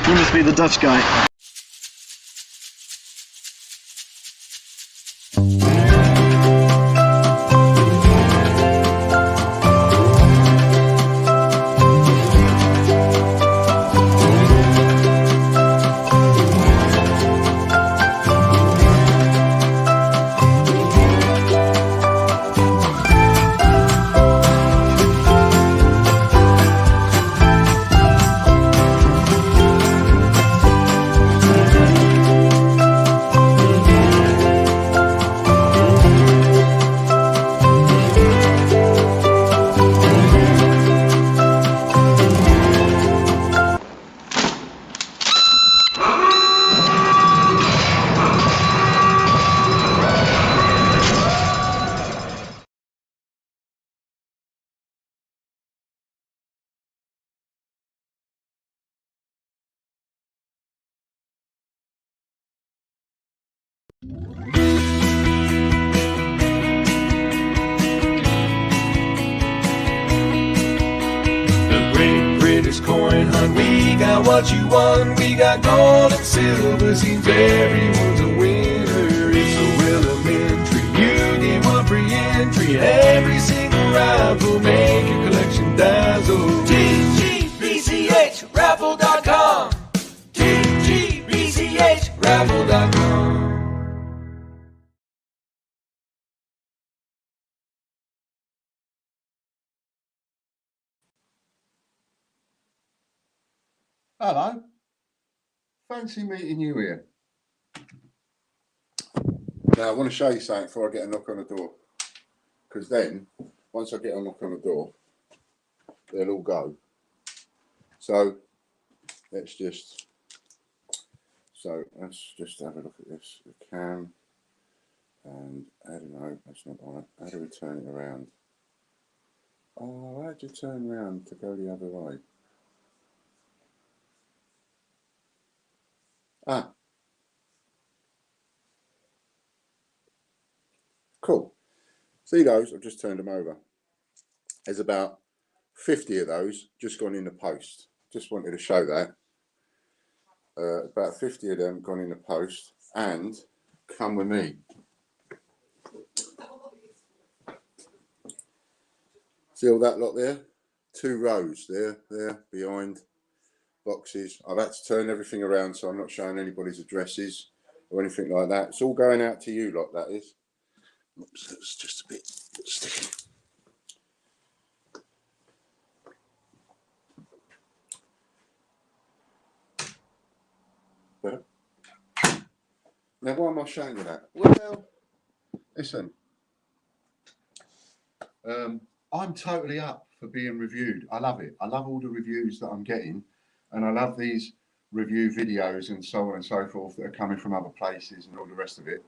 You must be the Dutch guy. Coin hunt, we got what you want. We got gold and silver, seems everyone's a winner. It's so elementary, you get one free entry. Every single rifle, make your collection dazzle. TGBCHraffle.com, TGBCHraffle.com. Hello. Fancy meeting you here. Now, I want to show you something before I get a knock on the door. Because then, once I get a knock on the door, they'll all go. So, let's just have a look at this. The cam. And, I don't know, that's not on it. How do we turn it around? Oh, how do you turn around to go the other way? Ah. Cool. See those? I've just turned them over. There's about 50 of those just gone in the post. Just wanted to show that. About 50 of them gone in the post, and come with me. See all that lot there? 2 rows there, behind boxes. I've had to turn everything around so I'm not showing anybody's addresses or anything like that. It's all going out to you lot, that is. Oops, that's just a bit sticky. Better? Now, why am I showing you that? Well, listen. I'm totally up for being reviewed. I love it. I love all the reviews that I'm getting, and I love these review videos and so on and so forth that are coming from other places and all the rest of it.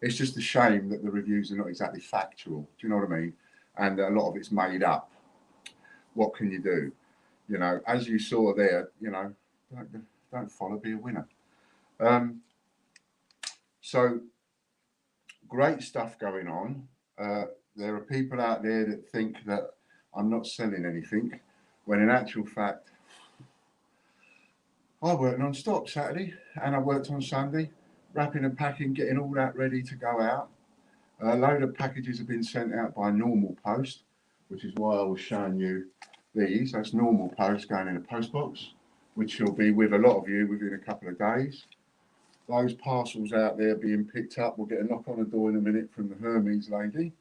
It's just a shame that the reviews are not exactly factual. Do you know what I mean? And a lot of it's made up. What can you do? You know, as you saw there, you know, don't follow, be a winner. So great stuff going on. There are people out there that think that I'm not selling anything, when in actual fact, I worked non-stop Saturday and I worked on Sunday, wrapping and packing, getting all that ready to go out. A load of packages have been sent out by normal post, which is why I was showing you these. That's normal post going in a post box, which will be with a lot of you within a couple of days. Those parcels out there being picked up. We'll get a knock on the door in a minute from the Hermes lady.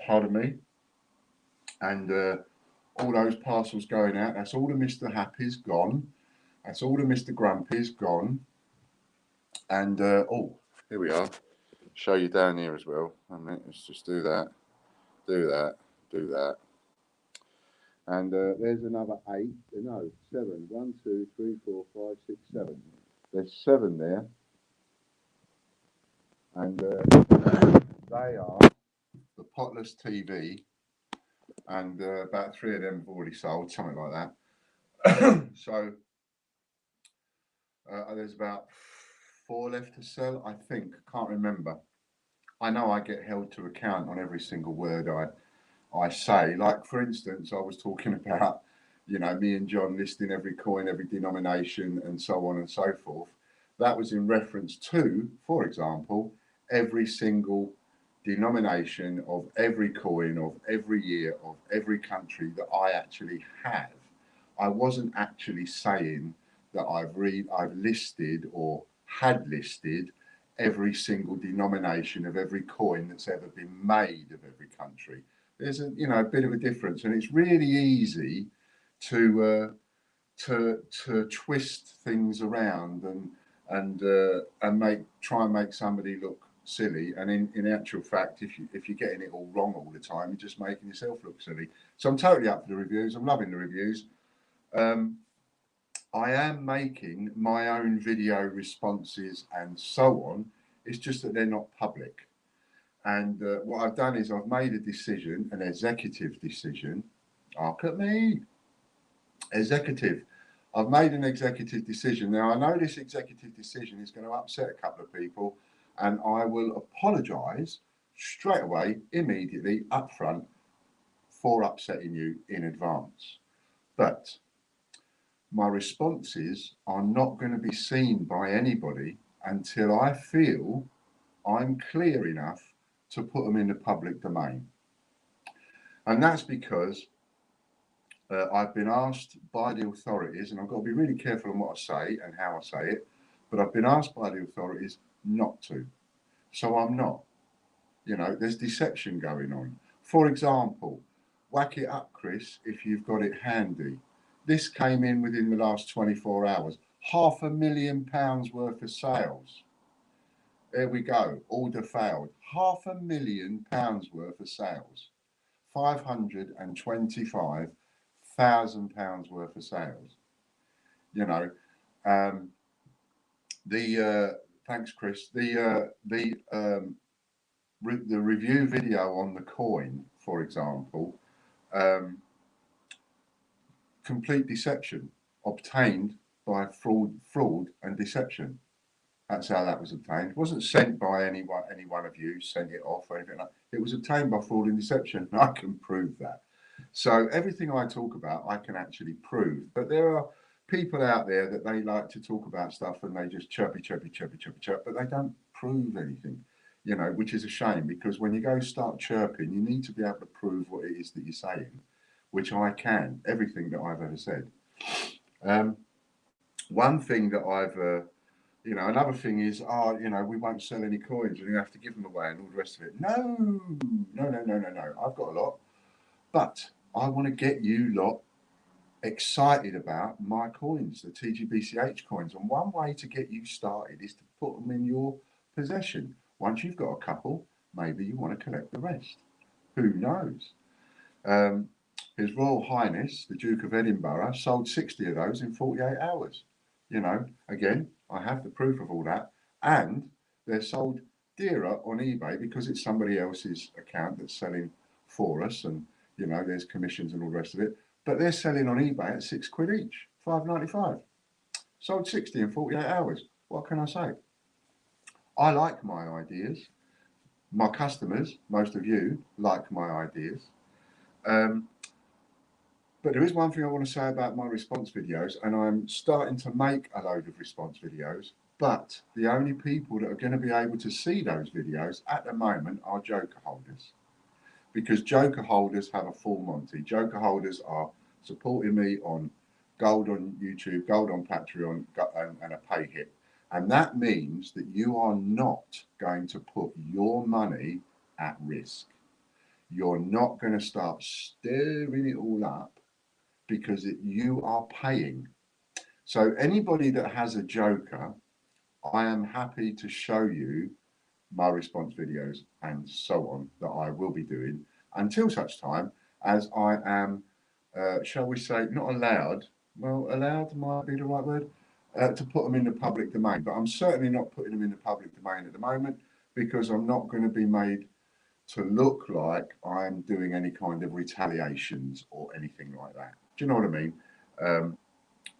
Pardon me. And all those parcels going out. That's all the Mr. Happy's gone. That's all the Mr. Grumpy's gone. And oh, here we are. Show you down here as well. A minute, let's just do that. Do that. Do that. And there's another 8. No, 7. 1, 2, 3, 4, 5, 6, 7. There's 7 there. And they are the Potless TV. And about 3 of them have already sold, something like that. So there's about 4 left to sell, I think. Can't remember. I know I get held to account on every single word I say. Like, for instance, I was talking about you know, me and John listing every coin, every denomination, and so on and so forth. That was in reference to, for example, every single denomination of every coin of every year of every country that I actually have. I wasn't actually saying that I've listed or had listed every single denomination of every coin that's ever been made of every country. There's a bit of a difference, and it's really easy to twist things around and try and make somebody look silly. And in actual fact, if you're getting it all wrong all the time, you're just making yourself look silly. So I'm totally up for the reviews. I'm loving the reviews. I am making my own video responses and so on. It's just that they're not public. And what I've done is I've made a decision, an executive decision. Look at me, executive. I've made an executive decision. Now, I know this executive decision is going to upset a couple of people, and I will apologise straight away, immediately, up front, for upsetting you in advance. But my responses are not going to be seen by anybody until I feel I'm clear enough to put them in the public domain. And that's because I've been asked by the authorities, and I've got to be really careful on what I say and how I say it, but I've been asked by the authorities not to. So I'm not. There's deception going on. For example, whack it up, Chris, if you've got it handy. This came in within the last 24 hours. £500,000 worth of sales. There we go. Order failed. £500,000 worth of sales. £525,000 worth of sales. Thanks, Chris. The review video on the coin, for example, complete deception obtained by fraud and deception. That's how that was obtained. It wasn't sent by any one of you, sent it off or anything like that. It was obtained by fraud and deception, and I can prove that. So everything I talk about, I can actually prove. But there are people out there that they like to talk about stuff and they just chirpy, but they don't prove anything, which is a shame, because when you go start chirping, you need to be able to prove what it is that you're saying, which I can, everything that I've ever said. One thing that I've another thing is, we won't sell any coins and you have to give them away and all the rest of it. No. I've got a lot, but I want to get you lot excited about my coins, the TGBCH coins. And one way to get you started is to put them in your possession. Once you've got a couple, maybe you want to collect the rest. Who knows? His Royal Highness, the Duke of Edinburgh, sold 60 of those in 48 hours. Again, I have the proof of all that, and they're sold dearer on eBay because it's somebody else's account that's selling for us, and there's commissions and all the rest of it. But they're selling on eBay at £6 each, £5.95. Sold 60 in 48 hours. What can I say? I like my ideas. My customers, most of you, like my ideas. But there is one thing I want to say about my response videos, and I'm starting to make a load of response videos, but the only people that are going to be able to see those videos at the moment are Joker holders, because Joker holders have a full Monty. Joker holders are supporting me on Gold on YouTube, Gold on Patreon, and a pay hit. And that means that you are not going to put your money at risk. You're not going to start stirring it all up, because you are paying. So anybody that has a Joker, I am happy to show you my response videos and so on that I will be doing until such time as I am, shall we say, not allowed. Well, allowed might be the right word, to put them in the public domain. But I'm certainly not putting them in the public domain at the moment, because I'm not going to be made to look like I'm doing any kind of retaliations or anything like that. Do you know what I mean?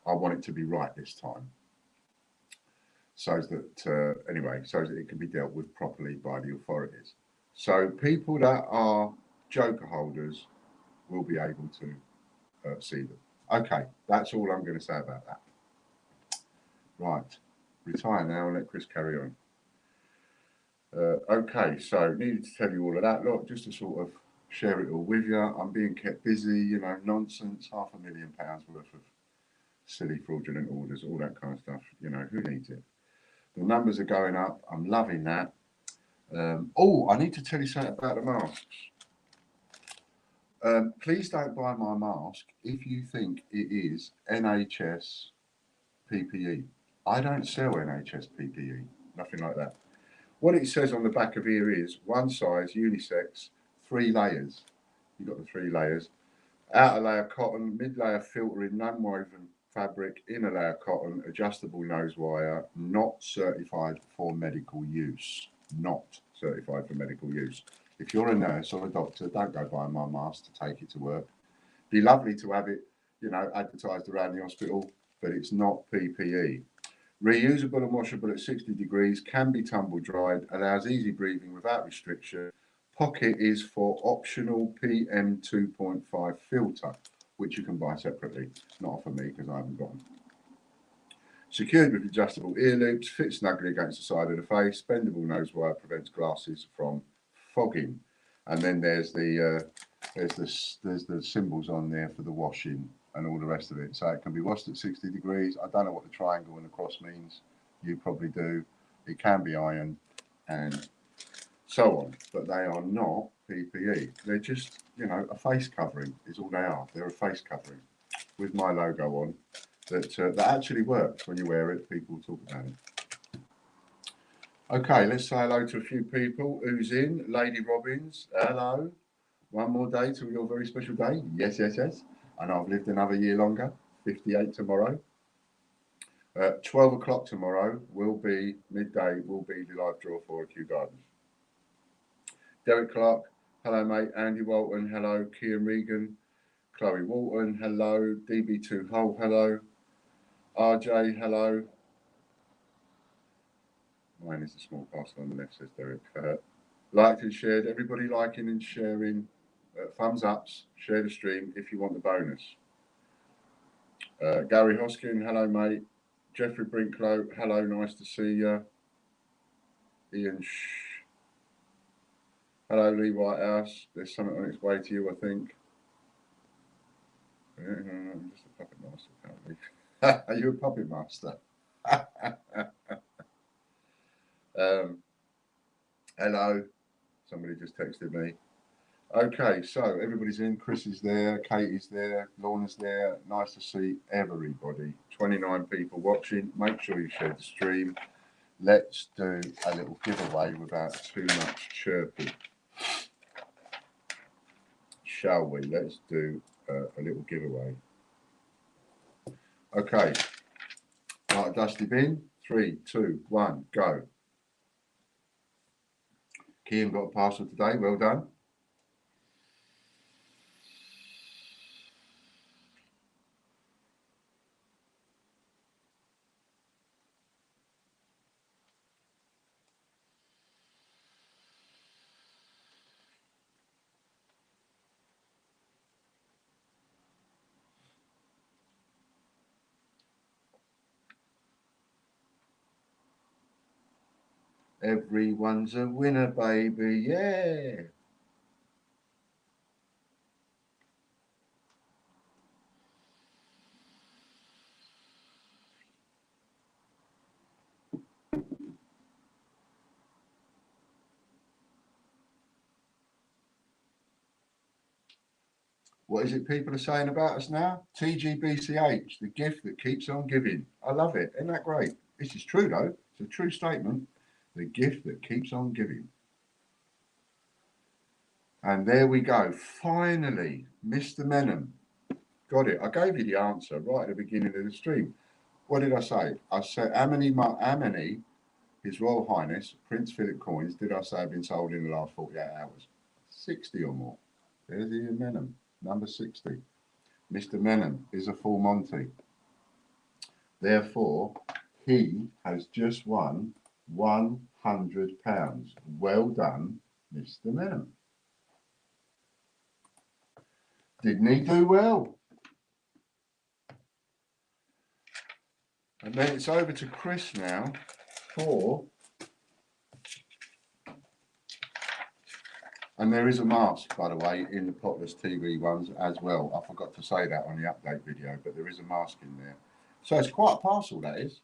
I want it to be right this time, so that it can be dealt with properly by the authorities. So people that are Joker holders will be able to see them. Okay, that's all I'm going to say about that. Right, retire now and let Chris carry on. Okay, so needed to tell you all of that lot just to sort of share it all with you. I'm being kept busy, you know, nonsense, £500,000 worth of silly fraudulent orders, all that kind of stuff. You know, who needs it? The numbers are going up. I'm loving that. Oh, I need to tell you something about the masks. Please don't buy my mask if you think it is NHS PPE. I don't sell NHS PPE, nothing like that. What it says on the back of here is one size, unisex, 3 layers. You've got the 3 layers. Outer layer cotton, mid layer filtering, non-woven fabric, inner layer cotton, adjustable nose wire, not certified for medical use. Not certified for medical use. If you're a nurse or a doctor, don't go buying my mask to take it to work. Be lovely to have it, you know, advertised around the hospital, but it's not PPE. Reusable and washable at 60 degrees, can be tumble dried, allows easy breathing without restriction. Pocket is for optional PM 2.5 filter, which you can buy separately. Not for me because I haven't got them. Secured with adjustable ear loops, fits snugly against the side of the face. Bendable nose wire prevents glasses from fogging. And then there's the symbols on there for the washing and all the rest of it. So it can be washed at 60 degrees. I don't know what the triangle and the cross means. You probably do. It can be ironed and so on, but they are not PPE. They're just, you know, a face covering is all they are. They're a face covering with my logo on that actually works when you wear it. People talk about it. Okay, let's say hello to a few people. Who's in? Lady Robbins, hello. One more day till your very special day. Yes, yes, yes. And I've lived another year longer. 58 tomorrow. 12 o'clock tomorrow will be midday. Will be the live draw for Kew Gardens. Derek Clark, hello mate. Andy Walton, hello. Kian Regan, Chloe Walton, hello. DB2 Hull, hello. RJ, hello. Mine is the small parcel on the left, says Derek. Liked and shared. Everybody liking and sharing. Thumbs ups. Share the stream if you want the bonus. Gary Hoskin, hello mate. Jeffrey Brinklow, hello. Nice to see you. Ian hello, Lee Whitehouse. There's something on its way to you, I think. I'm just a puppet master, apparently. Are you a puppet master? Hello. Somebody just texted me. Okay, so everybody's in. Chris is there. Katie's there. Lorna's there. Nice to see everybody. 29 people watching. Make sure you share the stream. Let's do a little giveaway without too much chirping. Shall we? Let's do a little giveaway. Okay. Right, dusty bin. 3, 2, 1, go. Kian got a parcel today. Well done. Everyone's a winner, baby. Yeah. What is it people are saying about us now? TGBCH, the gift that keeps on giving. I love it. Isn't that great? This is true, though. It's a true statement. The gift that keeps on giving. And there we go. Finally, Mr. Menham. Got it. I gave you the answer right at the beginning of the stream. What did I say? I said, how many His Royal Highness, Prince Philip coins, did I say have been sold in the last 48 hours? 60 or more. There's Ian Menham, number 60. Mr. Menham is a full Monty. Therefore, he has just won £100. Well done, Mr. Menham. Didn't he do well? And then it's over to Chris now for, and there is a mask, by the way, in the Potless TV ones as well. I forgot to say that on the update video, but there is a mask in there. So it's quite a parcel, that is.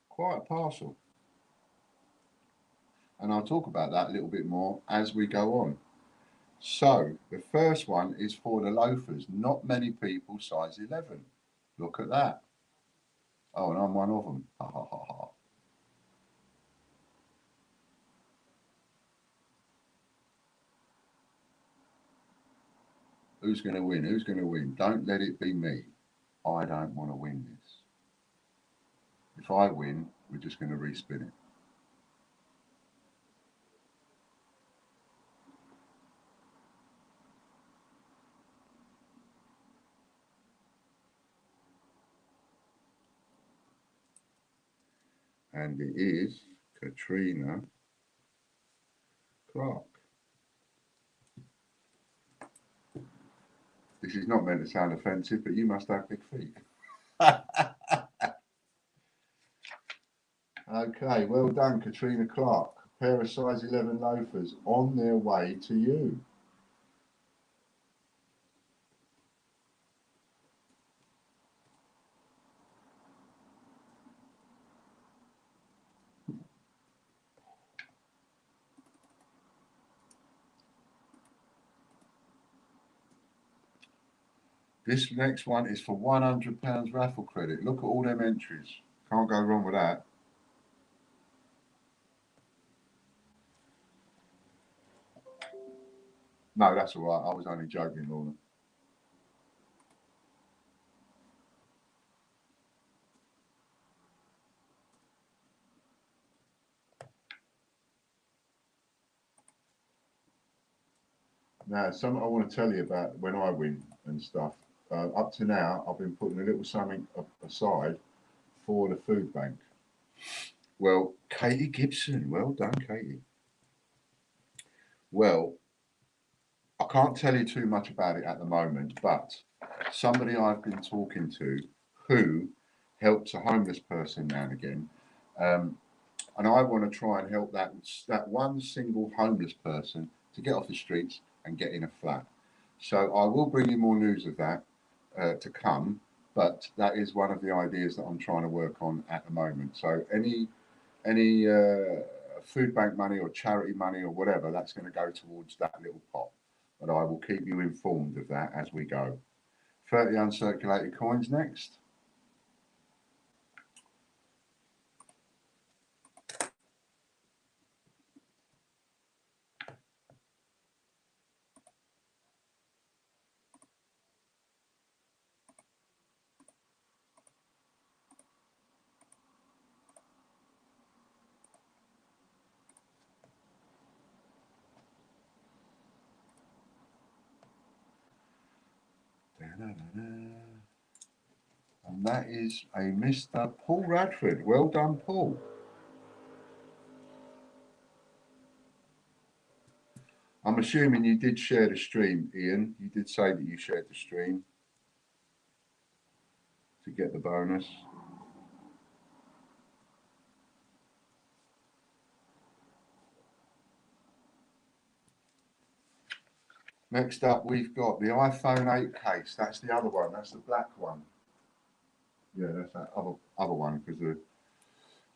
Quite a parcel. And I'll talk about that a little bit more as we go on. So the first one is for the loafers. Not many people size 11. Look at that. Oh, and I'm one of them. Ha ha ha ha. Who's going to win? Who's going to win? Don't let it be me. I don't want to win this. If I win, we're just going to respin it. And it is Katrina Clark. This is not meant to sound offensive, but you must have big feet. Okay, well done, Katrina Clark. A pair of size 11 loafers on their way to you. This next one is for £100 raffle credit. Look at all them entries. Can't go wrong with that. No, that's all right. I was only joking, Lorna. Now, something I want to tell you about when I win and stuff. Up to now, I've been putting a little something aside for the food bank. Well, Katie Gibson, well done, Katie. Well, I can't tell you too much about it at the moment, but somebody I've been talking to who helps a homeless person now and again, and I want to try and help that one single homeless person to get off the streets and get in a flat. So I will bring you more news of that to come, but that is one of the ideas that I'm trying to work on at the moment. So any food bank money or charity money or whatever, that's going to go towards that little pot. But I will keep you informed of that as we go. 30 uncirculated coins next. And that is a Mr. Paul Radford. Well done, Paul. I'm assuming you did share the stream, Ian. You did say that you shared the stream to get the bonus. Next up, we've got the iPhone 8 case. That's the other one. That's the black one. Yeah, that's that other one because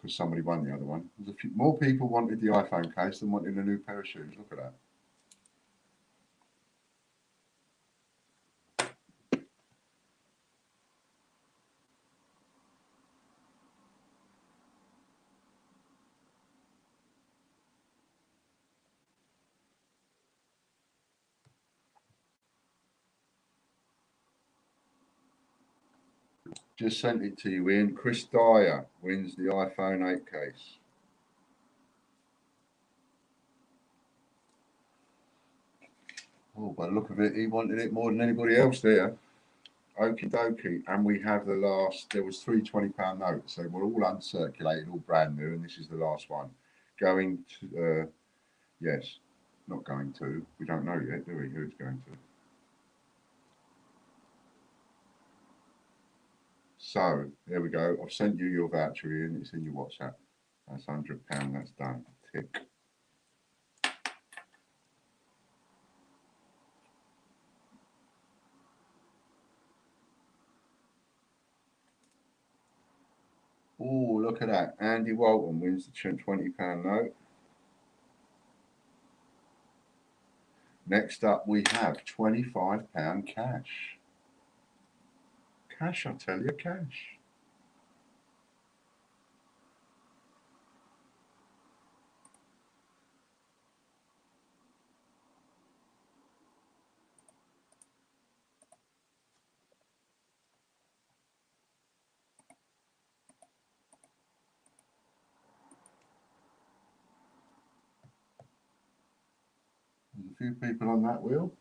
somebody won the other one. There's a few more people wanted the iPhone case than wanted a new pair of shoes. Look at that. Just sent it to you, Ian. Chris Dyer wins the iPhone 8 case. Oh, by the look of it, he wanted it more than anybody else there. Okie dokie. And we have the last, there was three £20 notes. So we're all uncirculated, all brand new. And this is the last one. Going to, yes, not going to. We don't know yet, do we, who it's going to? So there we go. I've sent you your voucher in. It's in your WhatsApp. That's £100. That's done. Tick. Oh, look at that. Andy Walton wins the £20 note. Next up, we have £25 cash. Cash, I tell you, cash. There's a few people on that wheel.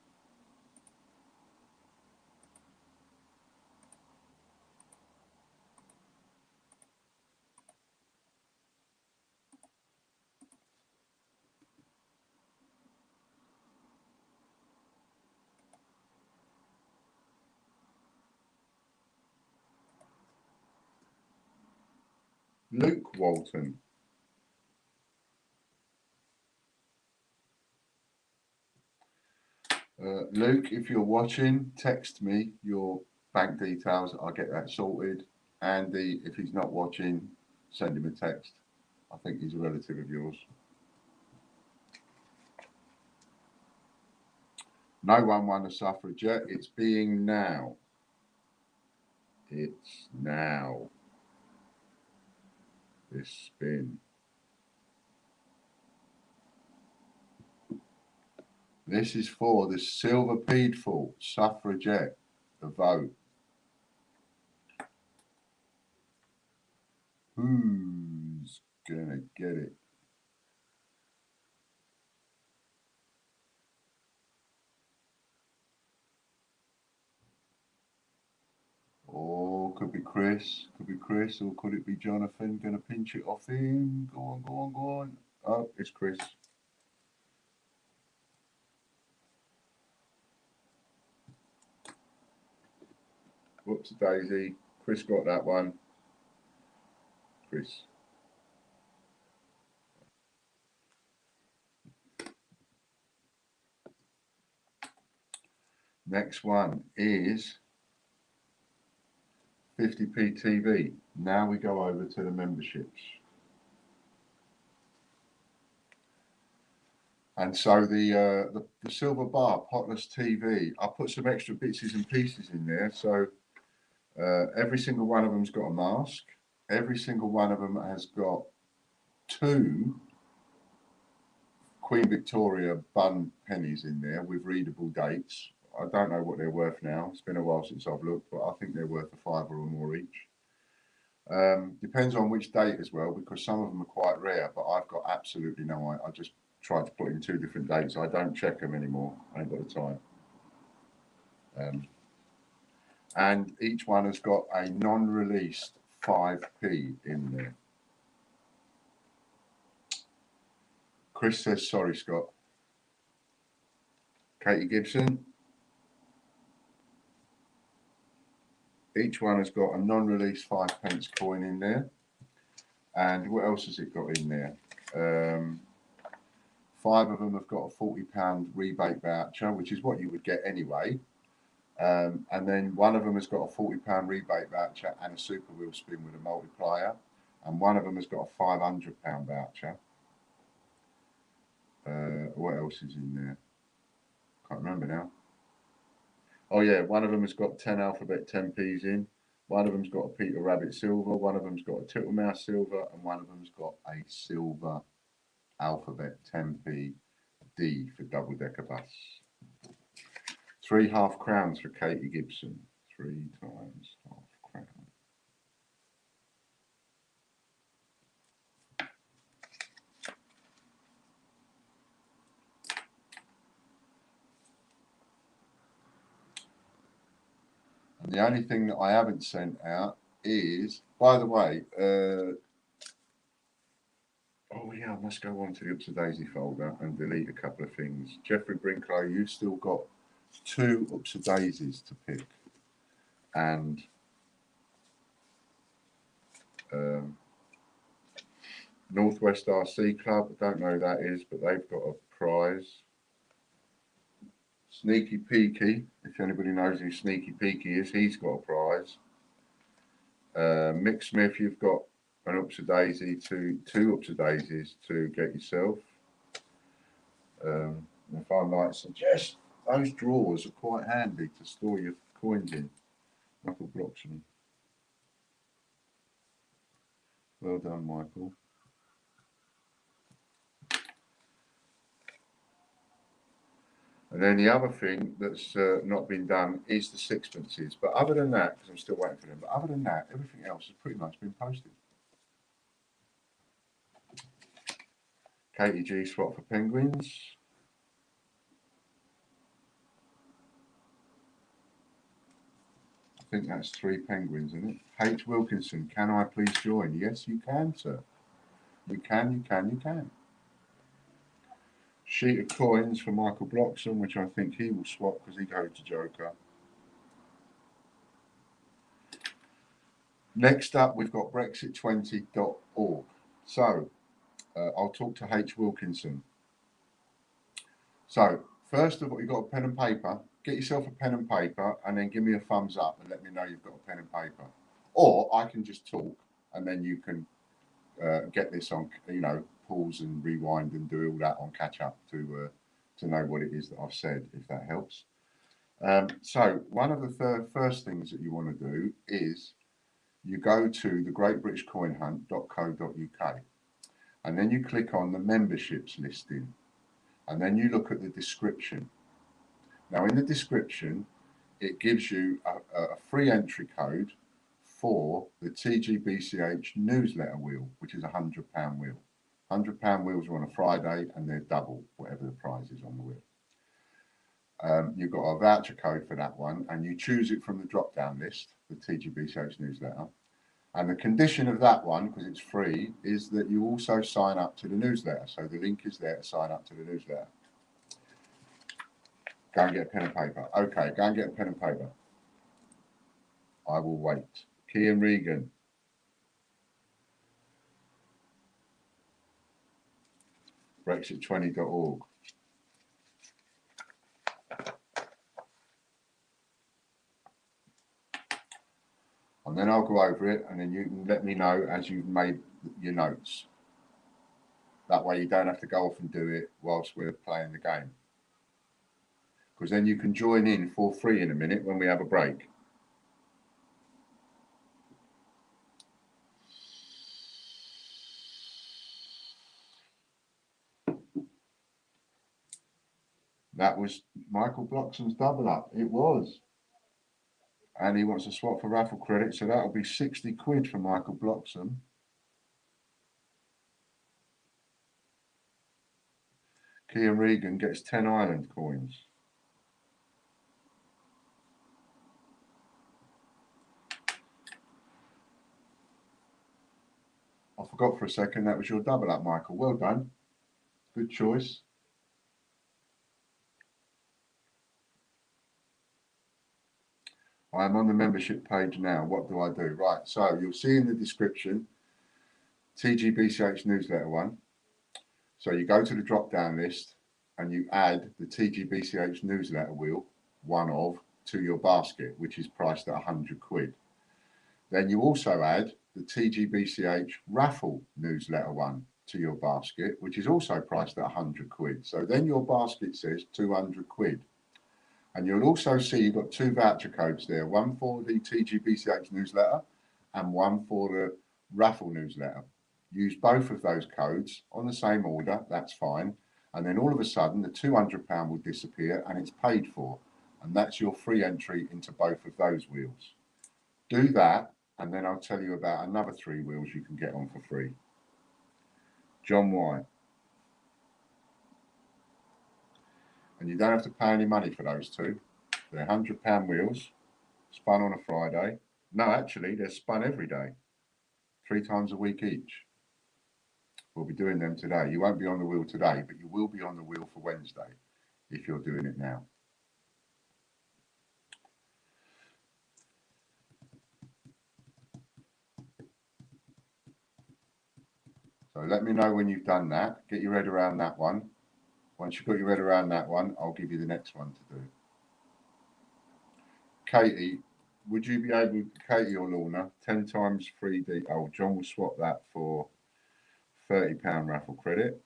Luke Walton. Luke, if you're watching, text me your bank details. I'll get that sorted. Andy, if he's not watching, send him a text. I think he's a relative of yours. No one won the suffragette. It's being now. It's now. This spin. This is for the Silver Peedful suffragette, the vote. Who's gonna get it? Oh, could be Chris, or could it be Jonathan? Gonna pinch it off him. Go on, go on, go on. Oh, it's Chris. Whoops, daisy. Chris got that one. Chris. Next one is 50p TV. Now we go over to the memberships. And so the silver bar, Potless TV, I put some extra bits and pieces in there. So every single one of them's got a mask. Every single one of them has got 2 Queen Victoria bun pennies in there with readable dates. I don't know what they're worth now. It's been a while since I've looked, but I think they're worth a £5 or more each. Depends on which date as well, because some of them are quite rare, but I've got absolutely no idea. I just tried to put in 2 different dates. I don't check them anymore. I ain't got the time. And each one has got a non-released 5p in there. Chris says, sorry, Scott. Katie Gibson. Each one has got a non-released 5p coin in there. And what else has it got in there? 5 of them have got a £40 rebate voucher, which is what you would get anyway. And then one of them has got a £40 rebate voucher and a super wheel spin with a multiplier. And one of them has got a £500 voucher. What else is in there? Can't remember now. Oh yeah, one of them has got 10 alphabet 10p's in. One of them's got a Peter Rabbit silver. One of them's got a Tittlemouse silver, and one of them's got a silver alphabet 10p D for double decker bus. 3 half crowns for Katie Gibson. 3 times half crown. And the only thing that I haven't sent out is, by the way, oh yeah, I must go on to the Ups to Daisy folder and delete a couple of things. Jeffrey Brinklow, you've still got 2 Ups to Daisies to pick. And Northwest RC Club, I don't know who that is, but they've got a prize. Sneaky Peaky, if anybody knows who Sneaky Peaky is, he's got a prize. Mick Smith, you've got an Upsy Daisy two Upsy Daisies to get yourself. If I might suggest, those drawers are quite handy to store your coins in. Michael Bloxham. Well done, Michael. And then the other thing that's not been done is the sixpences. But other than that, because I'm still waiting for them, but other than that, everything else has pretty much been posted. Katie G swap for Penguins. I think that's 3 Penguins, isn't it? H. Wilkinson, can I please join? Yes, you can, sir. You can. Sheet of coins for Michael Bloxham, which I think he will swap because he goes to Joker. Next up, we've got Brexit20.org. So, I'll talk to H. Wilkinson. So, first of all, you've got a pen and paper. Get yourself a pen and paper and then give me a thumbs up and let me know you've got a pen and paper. Or I can just talk and then you can get this on, pause and rewind and do all that on catch up to know what it is that I've said, if that helps. So one of the first things that you want to do is you go to thegreatbritishcoinhunt.co.uk and then you click on the memberships listing and then you look at the description. Now in the description, it gives you a free entry code for the TGBCH newsletter wheel, which is a £100 wheel. £100 wheels are on a Friday and they're double whatever the price is on the wheel. You've got a voucher code for that one and you choose it from the drop down list, the TGBCH newsletter. And the condition of that one, because it's free, is that you also sign up to the newsletter. So the link is there to sign up to the newsletter. Go and get a pen and paper. Okay, go and get a pen and paper. I will wait. Kian Regan. Brexit20.org. And then I'll go over it and then you can let me know as you've made your notes. That way you don't have to go off and do it whilst we're playing the game. Because then you can join in for free in a minute when we have a break. That was Michael Bloxham's double up. It was. And he wants to swap for raffle credit, so that'll be 60 quid for Michael Bloxham. Kian Regan gets 10 Ireland coins. I forgot for a second that was your double up, Michael. Well done. Good choice. I'm on the membership page now. What do I do? Right, so you'll see in the description, TGBCH newsletter one. So you go to the drop down list and you add the TGBCH newsletter wheel, one of, to your basket, which is priced at 100 quid. Then you also add the TGBCH raffle newsletter one to your basket, which is also priced at 100 quid. So then your basket says 200 quid. And you'll also see you've got 2 voucher codes there, one for the TGBCH newsletter and one for the raffle newsletter. Use both of those codes on the same order, that's fine. And then all of a sudden the £200 will disappear and it's paid for. And that's your free entry into both of those wheels. Do that and then I'll tell you about another 3 wheels you can get on for free. John White. And you don't have to pay any money for those 2. They're £100 wheels, spun on a Friday. No, actually, they're spun every day, 3 times a week each. We'll be doing them today. You won't be on the wheel today, but you will be on the wheel for Wednesday if you're doing it now. So let me know when you've done that. Get your head around that one. Once you've got your head around that one, I'll give you the next one to do. Katie, would you be able, Katie or Lorna, 10 times 3D? Oh, John will swap that for £30 raffle credit.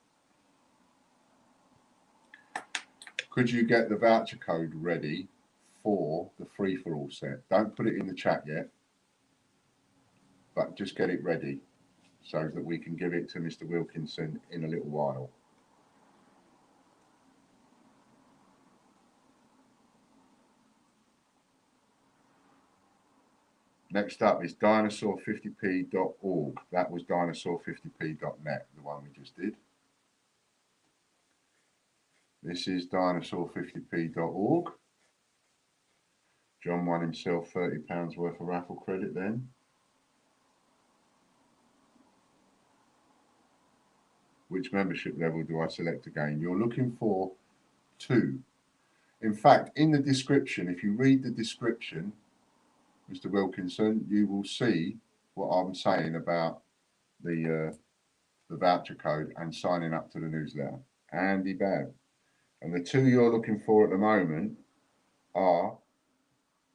Could you get the voucher code ready for the free-for-all set? Don't put it in the chat yet, but just get it ready so that we can give it to Mr. Wilkinson in a little while. Next up is dinosaur50p.org. That was dinosaur50p.net, the one we just did. This is dinosaur50p.org. John won himself £30 worth of raffle credit then. Which membership level do I select again? You're looking for 2. In fact, in the description, if you read the description, Mr. Wilkinson, you will see what I'm saying about the voucher code and signing up to the newsletter. Andy Babb. And the 2 you're looking for at the moment are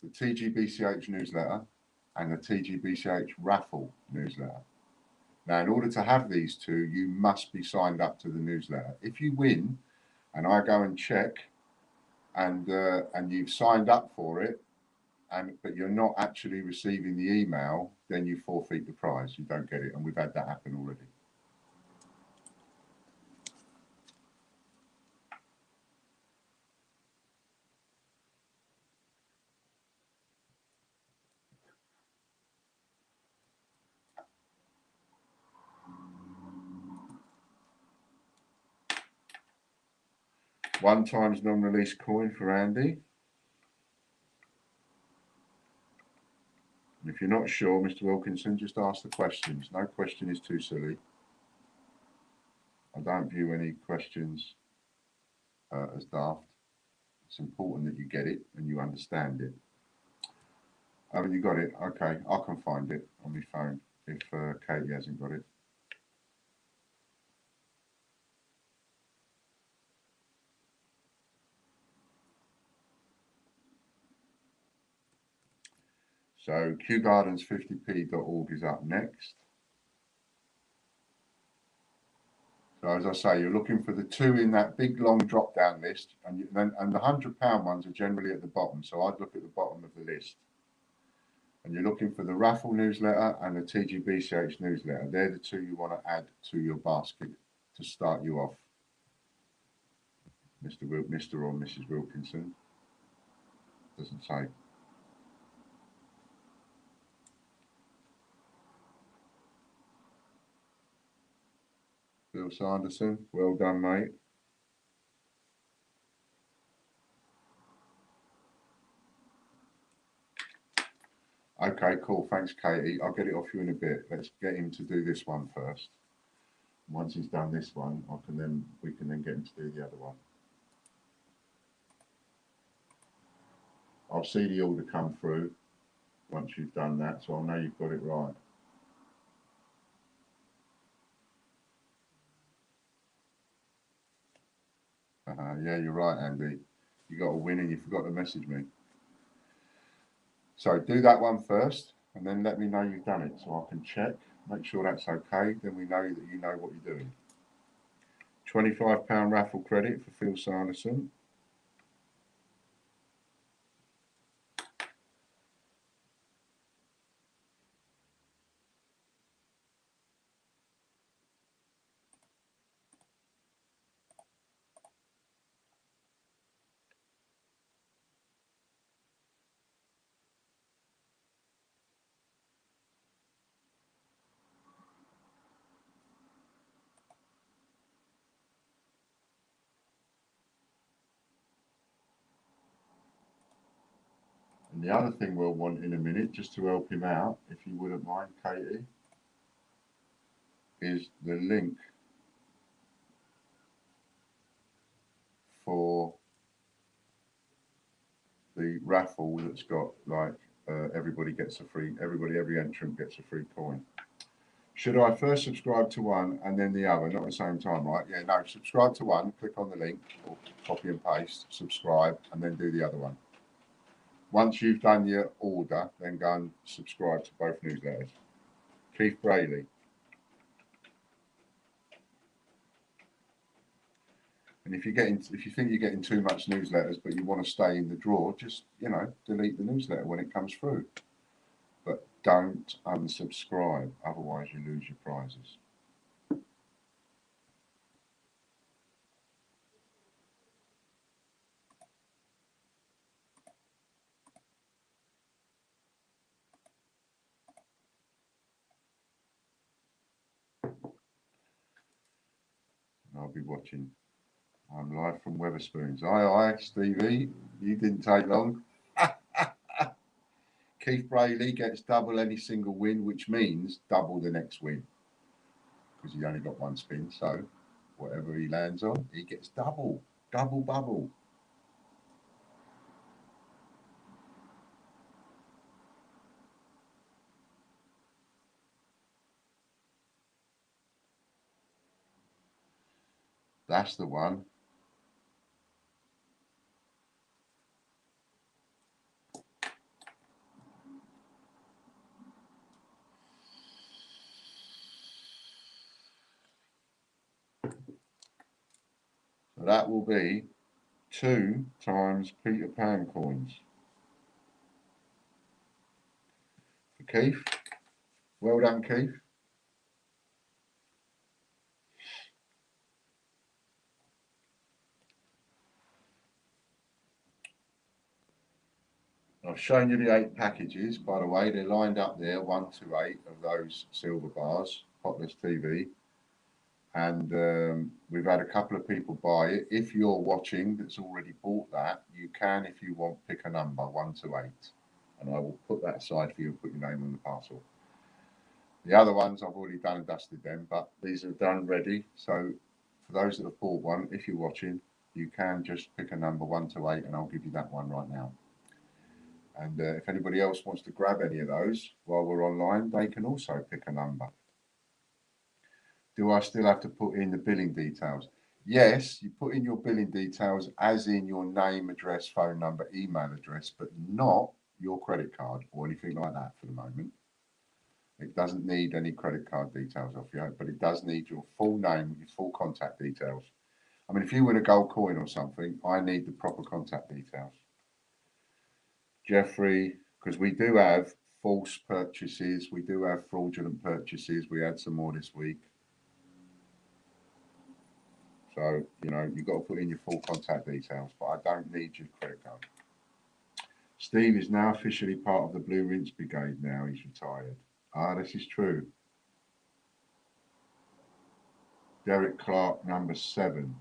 the TGBCH newsletter and the TGBCH raffle newsletter. Now, in order to have these 2, you must be signed up to the newsletter. If you win and I go and check and you've signed up for it, but you're not actually receiving the email, then you forfeit the prize. You don't get it. And we've had that happen already. One times non-release coin for Andy. And if you're not sure, Mr. Wilkinson, just ask the questions. No question is too silly. I don't view any questions as daft. It's important that you get it and you understand it. Haven't you got it? Okay, I can find it on my phone if Katie hasn't got it. So qgardens50p.org is up next. So as I say, you're looking for the 2 in that big long drop down list, and the £100 ones are generally at the bottom. So I'd look at the bottom of the list. And you're looking for the raffle newsletter and the TGBCH newsletter. They're the 2 you want to add to your basket to start you off. Mr. or Mrs. Wilkinson. Doesn't say. Bill Sanderson, well done, mate. Okay, cool. Thanks, Katie. I'll get it off you in a bit. Let's get him to do this one first. Once he's done this one, we can then get him to do the other one. I'll see the order come through once you've done that, so I'll know you've got it right. Yeah, you're right, Andy. You got a win and you forgot to message me. So do that one first, and then let me know you've done it, so I can check, make sure that's okay. Then we know that you know what you're doing. £25 raffle credit for Phil Sanderson. And the other thing we'll want in a minute, just to help him out, if you wouldn't mind, Katie, is the link for the raffle that's got like every entrant gets a free coin. Should I first subscribe to one and then the other, not at the same time, right? Yeah, no, subscribe to one, click on the link, or copy and paste, subscribe, and then do the other one. Once you've done your order, then go and subscribe to both newsletters. Keith Brayley. And if you think you're getting too much newsletters, but you want to stay in the drawer, just, delete the newsletter when it comes through. But don't unsubscribe, otherwise you lose your prizes. I'll be watching. I'm live from Wetherspoons. Aye, Stevie. You didn't take long. Keith Brayley gets double any single win, which means double the next win. Because he only got one spin, so whatever he lands on, he gets double. Double bubble. That's the one. So that will be 2 times Peter Pan coins. For Keith. Well done, Keith. I've shown you the 8 packages, by the way. They're lined up there, 1 to 8 of those silver bars, Potless TV. And we've had a couple of people buy it. If you're watching that's already bought that, you can, if you want, pick a number, 1 to 8. And I will put that aside for you and put your name on the parcel. The other ones, I've already done and dusted them, but these are done ready. So for those that have bought one, if you're watching, you can just pick a number 1 to 8, and I'll give you that one right now. And if anybody else wants to grab any of those while we're online, they can also pick a number. Do I still have to put in the billing details? Yes, you put in your billing details as in your name, address, phone number, email address, but not your credit card or anything like that for the moment. It doesn't need any credit card details off you, but it does need your full name, your full contact details. I mean, if you win a gold coin or something, I need the proper contact details. Jeffrey, because we do have false purchases, we do have fraudulent purchases. We had some more this week. So, you've got to put in your full contact details, but I don't need your credit card. Steve is now officially part of the Blue Rinse Brigade now. He's retired. This is true. Derek Clark, number 7.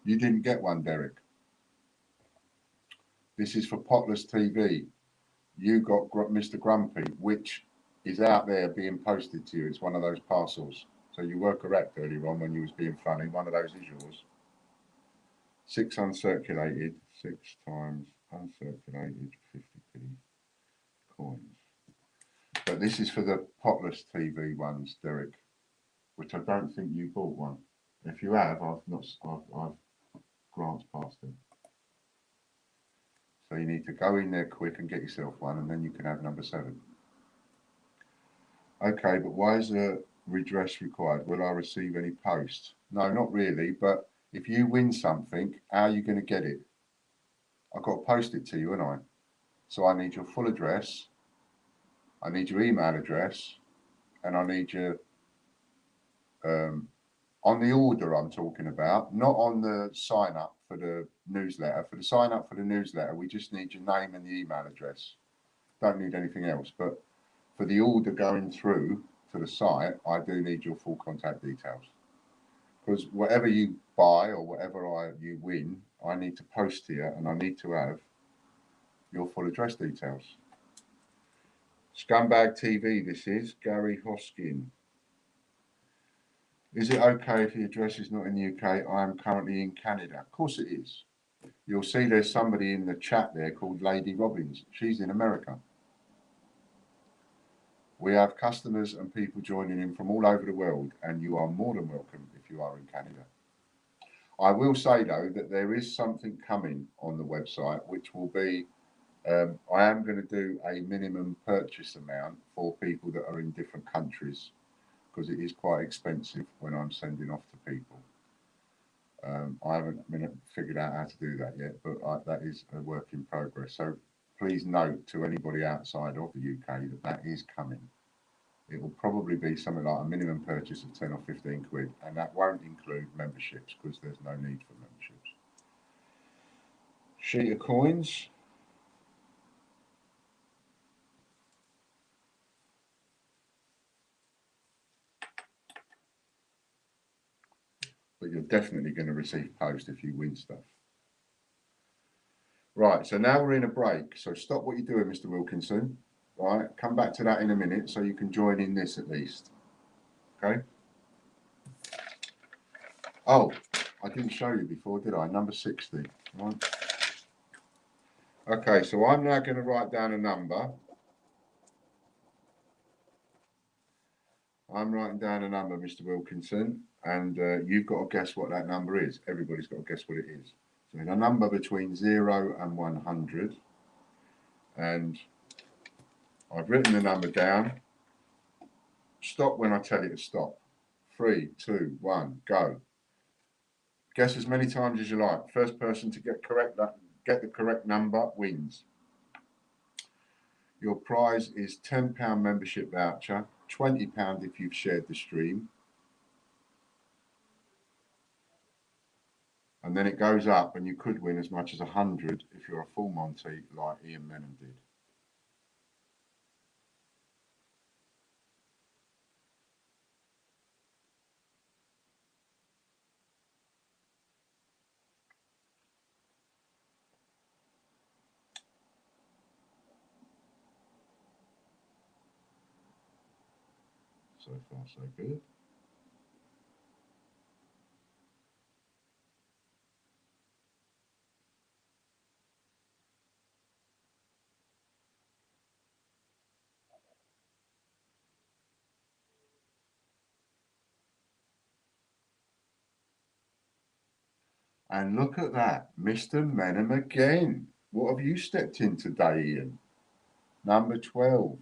You didn't get one, Derek. This is for Potless TV. You got Mr. Grumpy, which is out there being posted to you. It's one of those parcels. So you were correct earlier on when you was being funny. One of those is yours. 6 uncirculated. 6 times uncirculated 50p coins. But this is for the Potless TV ones, Derek, which I don't think you bought one. If you have, I've glanced past them. So you need to go in there quick and get yourself one, and then you can have number 7. Okay, but why is a redress required? Will I receive any post? No, not really, but if you win something, how are you going to get it? I've got to post it to you, haven't I? So I need your full address, I need your email address, and I need your, on the order I'm talking about, not on the sign up for the newsletter. For the sign up for the newsletter, we just need your name and the email address. Don't need anything else. But for the order going through to the site, I do need your full contact details. Because whatever you buy or whatever you win, I need to post here, and I need to have your full address details. Scumbag TV, this is Gary Hoskin. Is it okay if the address is not in the UK? I am currently in Canada. Of course it is. You'll see there's somebody in the chat there called Lady Robbins. She's in America. We have customers and people joining in from all over the world, and you are more than welcome if you are in Canada. I will say though that there is something coming on the website, which will be I am going to do a minimum purchase amount for people that are in different countries because it is quite expensive when I'm sending off to people. I haven't figured out how to do that yet, but that is a work in progress. So please note to anybody outside of the UK that that is coming. It will probably be something like a minimum purchase of 10 or 15 quid, and that won't include memberships because there's no need for memberships. Sheet of coins. But you're definitely going to receive post if you win stuff. Right, so now we're in a break. So stop what you're doing, Mr. Wilkinson. Right, come back to that in a minute so you can join in this at least. Okay. Oh, I didn't show you before, did I? Number 60. Right. Okay, so I'm now going to write down a number. I'm writing down a number, Mr. Wilkinson, and you've got to guess what that number is. Everybody's got to guess what it is. So a number between 0 and 100. And I've written the number down. Stop when I tell you to stop. 3, 2, 1, go. Guess as many times as you like. First person to get the correct number wins. Your prize is £10 membership voucher, £20 if you've shared the stream. And then it goes up and you could win as much as 100 if you're a full Monty like Ian Menham did. So far, so good. And look at that, Mr. Menham again. What have you stepped in today, Ian? Number 12.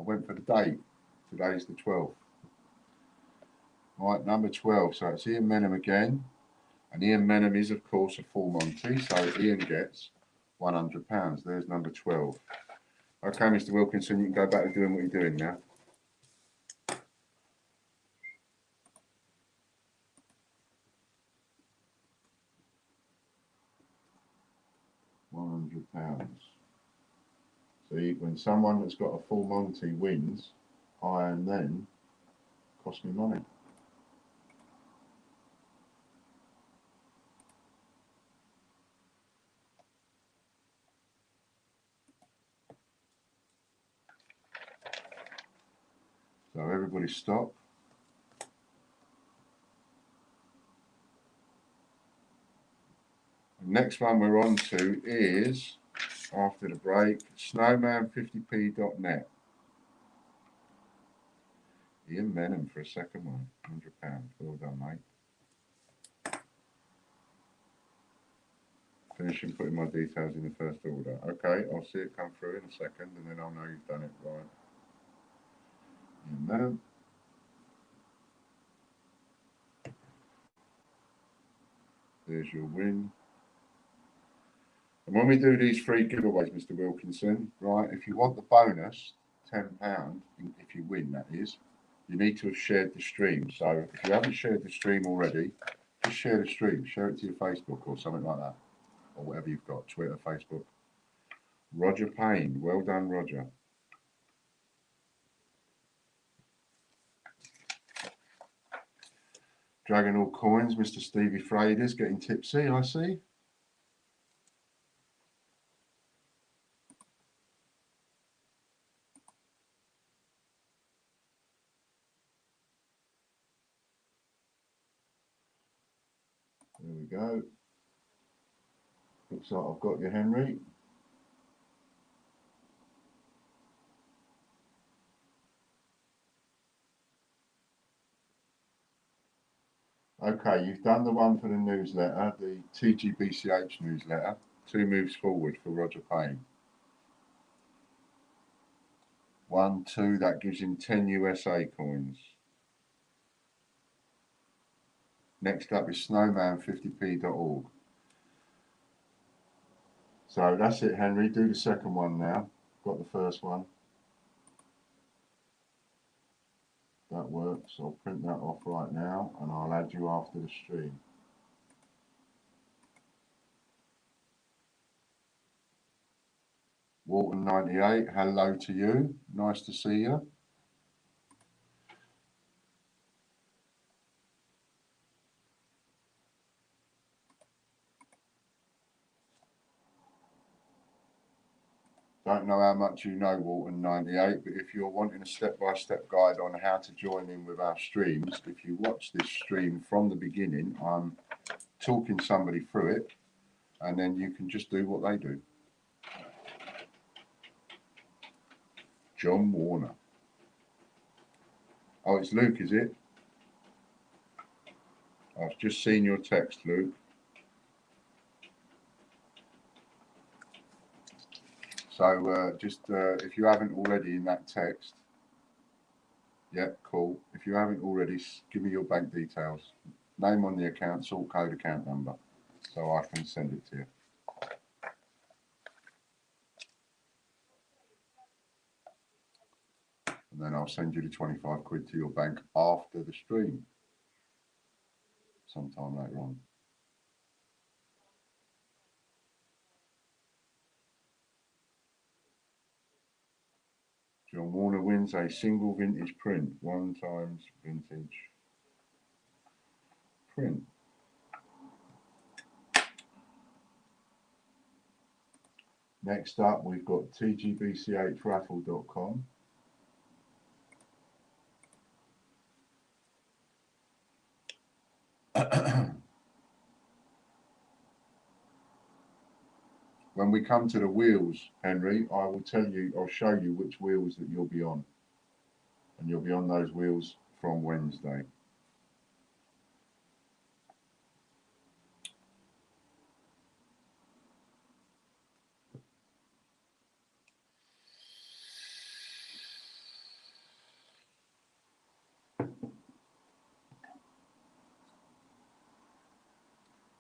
I went for the date. Today's the 12th. Right, number 12. So it's Ian Menham again. And Ian Menham is, of course, a full Monty. So Ian gets £100. There's number 12. Okay, Mr. Wilkinson, you can go back to doing what you're doing now. £100. See, when someone that's got a full Monty wins, I am then cost me money. So everybody stop. The next one we're on to is, after the break, snowman50p.net. Ian Menham for a second one, £100. Well done, mate. Finishing putting my details in the first order. Okay, I'll see it come through in a second and then I'll know you've done it right. Ian Menham. There's your win. And when we do these free giveaways, Mr. Wilkinson, right, if you want the bonus, £10, if you win, that is, you need to have shared the stream. So if you haven't shared the stream already, just share the stream. Share it to your Facebook or something like that, or whatever you've got, Twitter, Facebook. Roger Payne. Well done, Roger. Dragon All Coins, Mr. Stevie Fraders getting tipsy, I see. There we go. Looks like I've got you, Henry. Okay, you've done the one for the newsletter, the TGBCH newsletter. 2 moves forward for Roger Payne. 1, 2, that gives him 10 USA coins. Next up is snowman50p.org. So that's it, Henry. Do the second one now. Got the first one. That works. I'll print that off right now and I'll add you after the stream. Walton98, hello to you. Nice to see you. Don't know how much you know, Walton98, but if you're wanting a step-by-step guide on how to join in with our streams, if you watch this stream from the beginning, I'm talking somebody through it, and then you can just do what they do. John Warner. Oh, it's Luke, is it? I've just seen your text, Luke. So if you haven't already in that text, yeah, cool. If you haven't already, give me your bank details. Name on the account, sort code, account number, so I can send it to you. And then I'll send you the 25 quid to your bank after the stream, sometime later on. John Warner wins a single vintage print, 1 times vintage print. Next up, we've got tgbchraffle.com. When we come to the wheels, Henry, I will tell you, I'll show you which wheels that you'll be on. And you'll be on those wheels from Wednesday.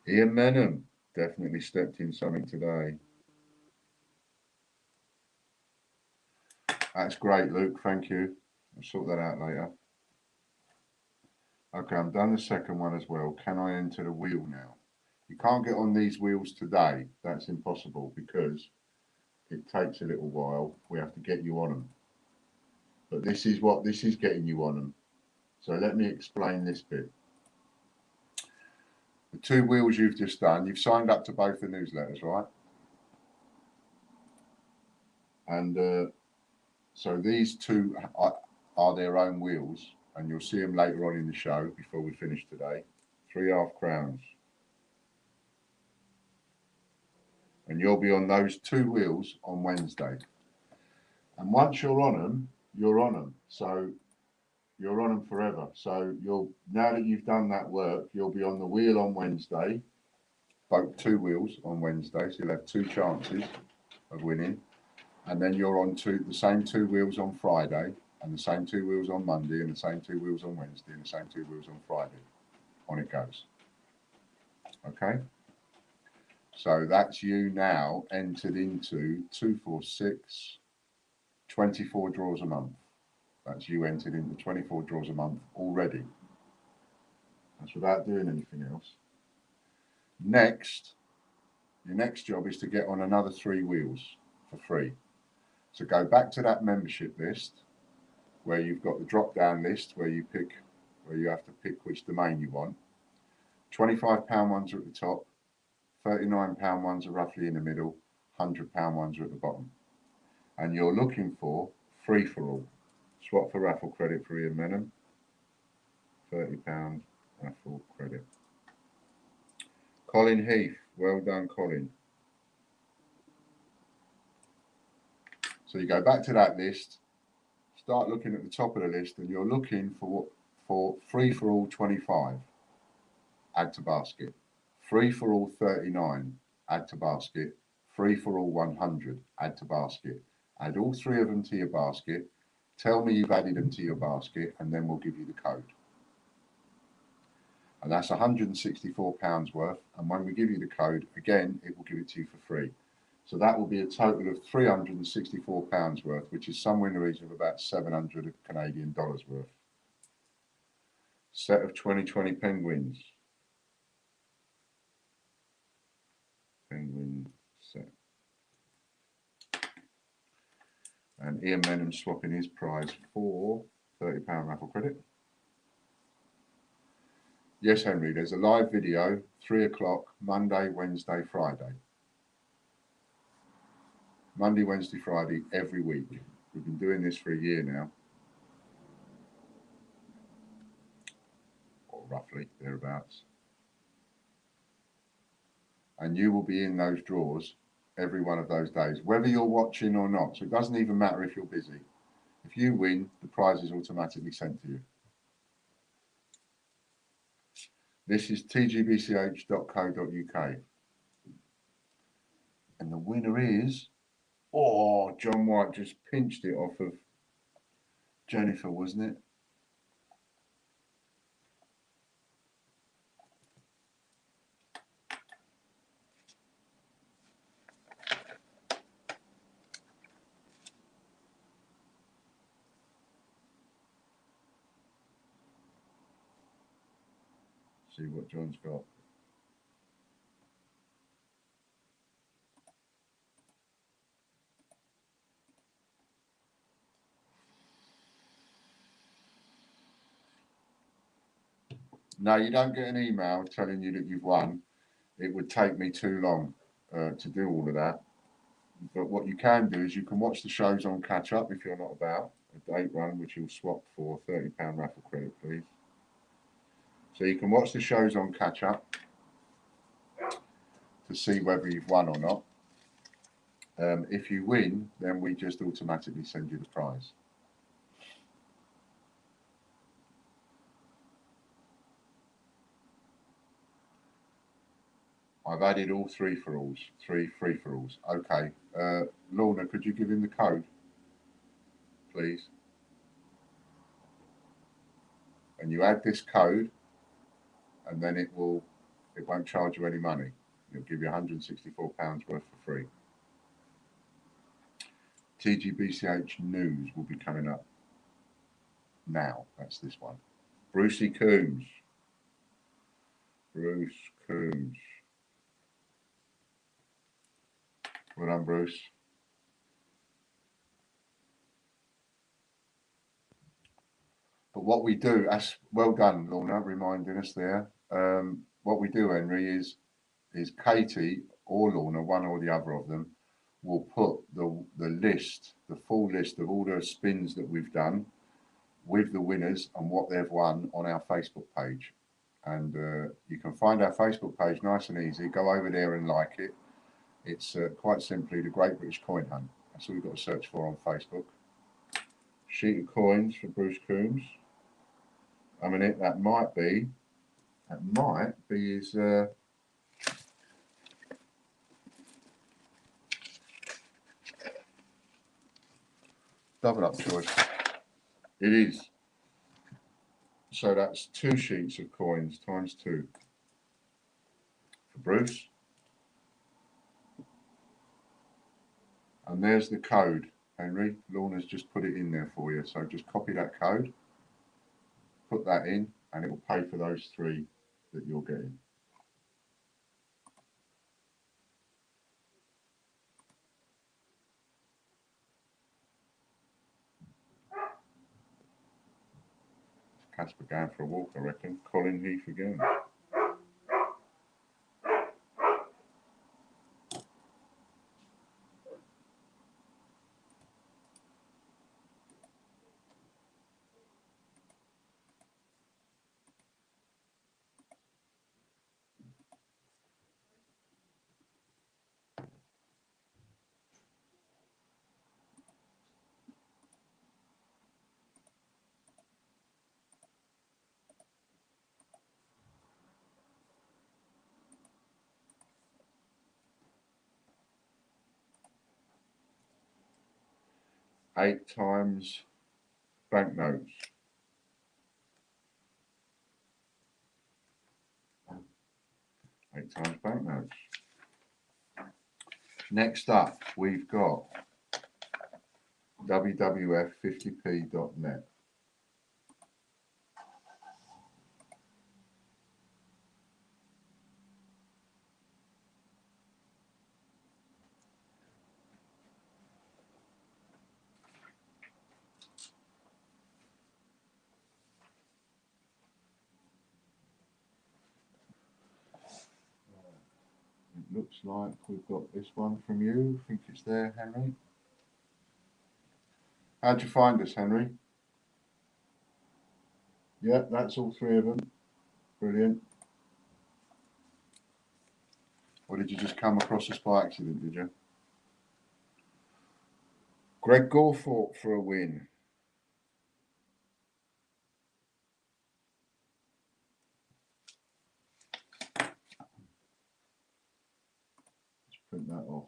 Ian Menham definitely stepped in something today. That's great, Luke. Thank you. I'll sort that out later. Okay, I've done the second one as well. Can I enter the wheel now? You can't get on these wheels today. That's impossible because it takes a little while. We have to get you on them. But this is getting you on them. So let me explain this bit. The 2 wheels you've just done, you've signed up to both the newsletters, right? And so these 2 are their own wheels, and you'll see them later on in the show before we finish today. 3 half crowns. And you'll be on those 2 wheels on Wednesday. And once you're on them, you're on them. So you're on them forever. So now that you've done that work, you'll be on the wheel on Wednesday, both 2 wheels on Wednesday. So you'll have 2 chances of winning. And then you're on the same 2 wheels on Friday, and the same 2 wheels on Monday, and the same 2 wheels on Wednesday, and the same 2 wheels on Friday. On it goes. Okay? So that's you now entered into 2, 4, 6, 24 draws a month. That's you entered into 24 draws a month already. That's without doing anything else. Next, your next job is to get on another 3 wheels for free. So go back to that membership list where you've got the drop down list where you have to pick which domain you want. £25 ones are at the top, £39 ones are roughly in the middle, £100 ones are at the bottom. And you're looking for free for all. Swap for raffle credit for Ian Menham, £30 raffle credit. Colin Heath, well done, Colin. So you go back to that list, start looking at the top of the list, and you're looking for free for all 25. add to basket. Free for all 39, add to basket. Free for all 100, add to basket. Add all three of them to your basket. Tell me you've added them to your basket, and then we'll give you the code. And that's £164 worth. And when we give you the code, again, it will give it to you for free. So that will be a total of £364 worth, which is somewhere in the region of about 700 Canadian dollars worth. Set of 2020 penguins. Penguin set. And Ian Menham swapping his prize for £30 raffle credit. Yes, Henry, there's a live video, 3 o'clock, Monday, Wednesday, Friday. Monday, Wednesday, Friday, every week. We've been doing this for a year now. Or roughly, thereabouts. And you will be in those draws every one of those days, whether you're watching or not. So it doesn't even matter if you're busy. If you win, the prize is automatically sent to you. This is tgbch.co.uk. And the winner is, oh, John White just pinched it off of Jennifer, wasn't it? See what John's got. No, you don't get an email telling you that you've won. It would take me too long to do all of that. But what you can do is you can watch the shows on Catch Up if you're not about. A date run, which you'll swap for £30 raffle credit, please. So you can watch the shows on Catch Up to see whether you've won or not. If you win, then we just automatically send you the prize. I've added all three for-alls, 3 free-for-alls. Okay. Lorna, could you give him the code, please? And you add this code, and then it won't charge you any money. It'll give you £164 worth for free. TGBCH News will be coming up now. That's this one. Brucey Coombs. Bruce Coombs. Well done, Bruce. But what we do, well done, Lorna, reminding us there. What we do, Henry, is Katie or Lorna, one or the other of them, will put the list, the full list of all the spins that we've done with the winners and what they've won on our Facebook page. And you can find our Facebook page nice and easy. Go over there and like it. It's quite simply the Great British Coin Hunt. That's all you've got to search for on Facebook. Sheet of coins for Bruce Coombs. I mean, that might be his double up choice. It is. So that's 2 sheets of coins times 2 for Bruce. And there's the code, Henry. Lorna's just put it in there for you. So just copy that code, put that in, and it will pay for those 3 that you're getting. Casper going for a walk, I reckon. Colin Heath again. 8 times banknotes. 8 times banknotes. Next up, we've got WWF50p.net. It looks like we've got this one from you. I think it's there, Henry. How'd you find us, Henry? Yeah, that's all 3 of them. Brilliant. Or did you just come across us by accident, did you? Greg Gorthorpe for a win. Let's print that off.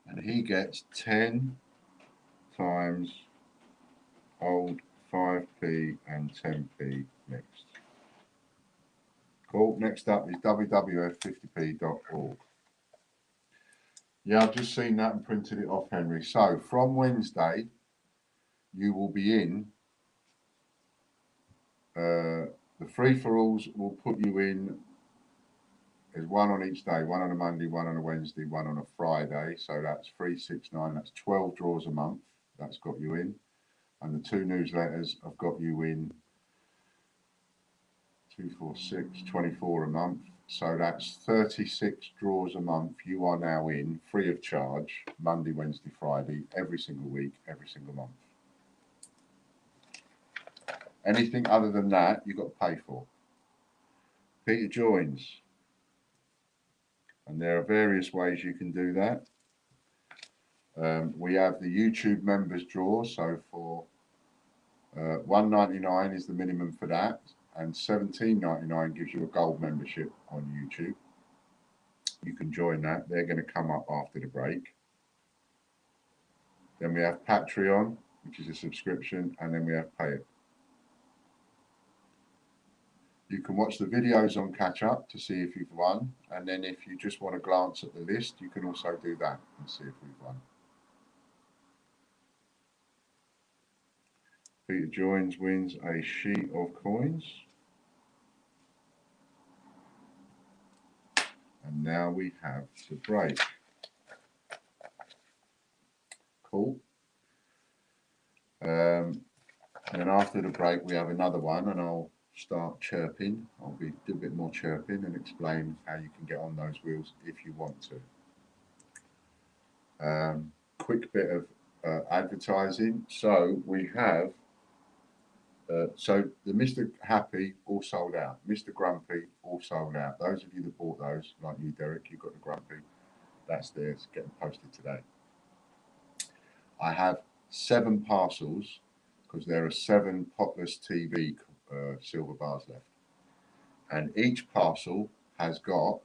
And he gets 10 times old 5p and 10p mixed. Cool. Next up is WWF50p.org. Yeah, I've just seen that and printed it off, Henry. So from Wednesday, you will be in. The free-for-alls will put you in. There's one on each day, one on a Monday, one on a Wednesday, one on a Friday. So that's 3, 6, 9. That's 12 draws a month. That's got you in. And the 2 newsletters have got you in 2, 4, 6, 24 a month. So that's 36 draws a month. You are now in free of charge, Monday, Wednesday, Friday, every single week, every single month. Anything other than that, you've got to pay for. Peter joins. And there are various ways you can do that. We have the YouTube members draw. So for $1.99 is the minimum for that. And $17.99 gives you a gold membership on YouTube. You can join that. They're going to come up after the break. Then we have Patreon, which is a subscription, and then we have Pay It. You can watch the videos on Catch Up to see if you've won, and then if you just want to glance at the list, you can also do that and see if we've won. Peter joins, wins a sheet of coins. And now we have the break. Cool. And then after the break, we have another one, and I'll start chirping. I'll do a bit more chirping and explain how you can get on those wheels if you want to. Quick bit of advertising. So we have, so the Mr. Happy all sold out. Mr. Grumpy all sold out. Those of you that bought those, like you, Derek, you got the Grumpy. That's there. It's getting posted today. I have 7 parcels because there are 7 Potless TV silver bars left. And each parcel has got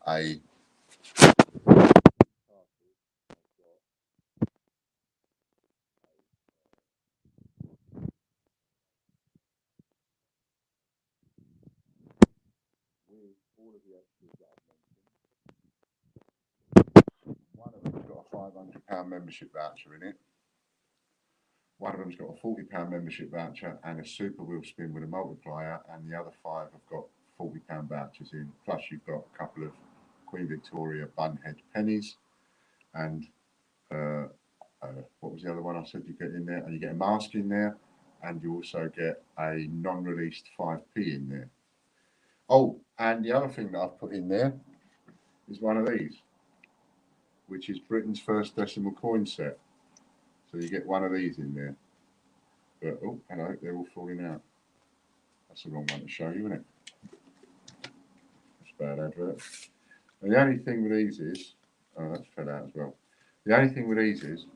a with all of the extras that I've mentioned. One of them's got a £500 membership voucher in it. One of them's got a £40 membership voucher and a super wheel spin with a multiplier, and the other 5 have got £40 vouchers in. Plus you've got a couple of Queen Victoria Bunhead pennies, and what was the other one I said you get in there? And you get a mask in there, and you also get a non-released 5p in there. Oh, and the other thing that I've put in there is one of these, which is Britain's first decimal coin set. So you get one of these in there. But, oh, hello, they're all falling out. That's the wrong one to show you, isn't it? That's a bad advert. And the only thing with these is, oh, that's fell out as well. The only thing with these is,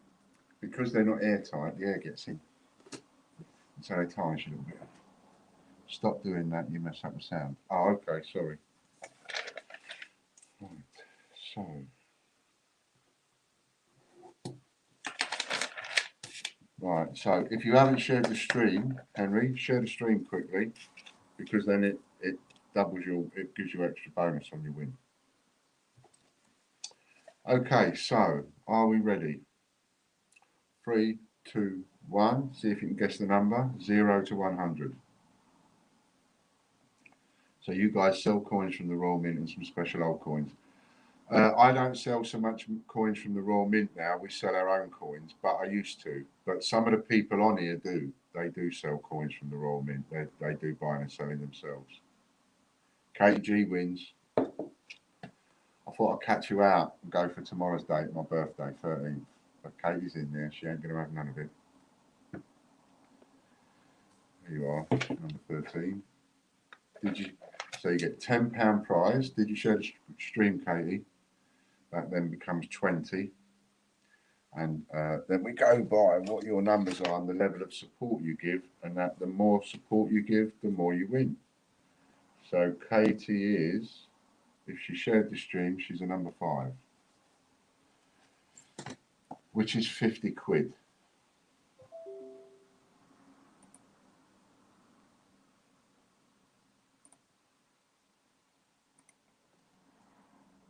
because they're not airtight, the air gets in. So they tarnish a little bit. Stop doing that, you mess up the sound. Oh, okay, sorry. Right, so. Right, so if you haven't shared the stream, Henry, share the stream quickly, because then it doubles it gives you extra bonus on your win. Okay, so are we ready? 3, 2, 1. See if you can guess the number. 0 to 100. So you guys sell coins from the Royal Mint and some special old coins. I don't sell so much coins from the Royal Mint now. We sell our own coins, but I used to. But some of the people on here do. They do sell coins from the Royal Mint. They do buying and selling themselves. Katie G wins. I thought I'd catch you out and go for tomorrow's date, my birthday, 13th. But Katie's in there. She ain't going to have none of it. There you are, number 13. Did you? So you get £10 prize. Did you share the stream, Katie? That then becomes 20. And then we go by what your numbers are and the level of support you give. And that the more support you give, the more you win. So Katie is, if she shared the stream, she's a number 5. Which is 50 quid.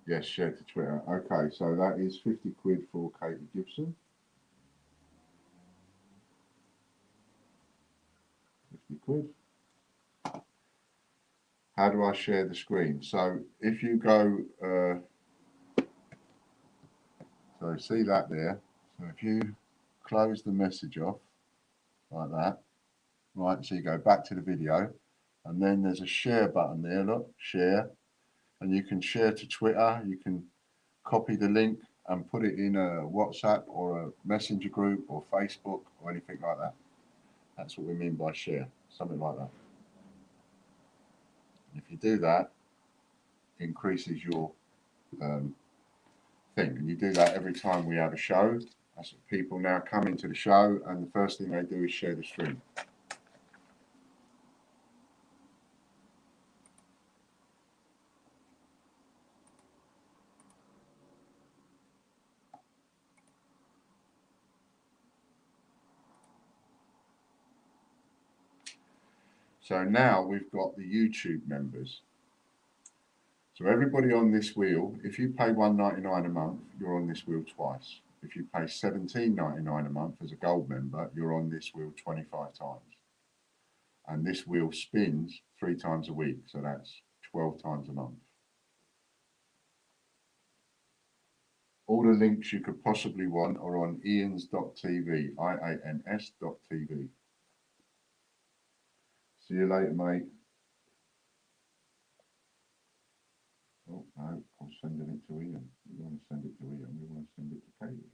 Yes, share to Twitter. Okay, so that is 50 quid for Katie Gibson. 50 quid. How do I share the screen? So if you go, so see that there. So if you close the message off like that, right, so you go back to the video and then there's a share button there, look, share. And you can share to Twitter, you can copy the link and put it in a WhatsApp or a messenger group or Facebook or anything like that. That's what we mean by share, something like that. And if you do that, it increases your thing. And you do that every time we have a show. That's what people now come into the show and the first thing they do is share the stream. So now we've got the YouTube members. So everybody on this wheel, if you pay $1.99 a month, you're on this wheel twice. If you pay $17.99 a month as a gold member, you're on this wheel 25 times. And this wheel spins 3 times a week, so that's 12 times a month. All the links you could possibly want are on ians.tv, IANS.tv. See you later, mate. Oh, no, I'm sending it to Ian. We want to send it to Ian, we want to send it to Katie.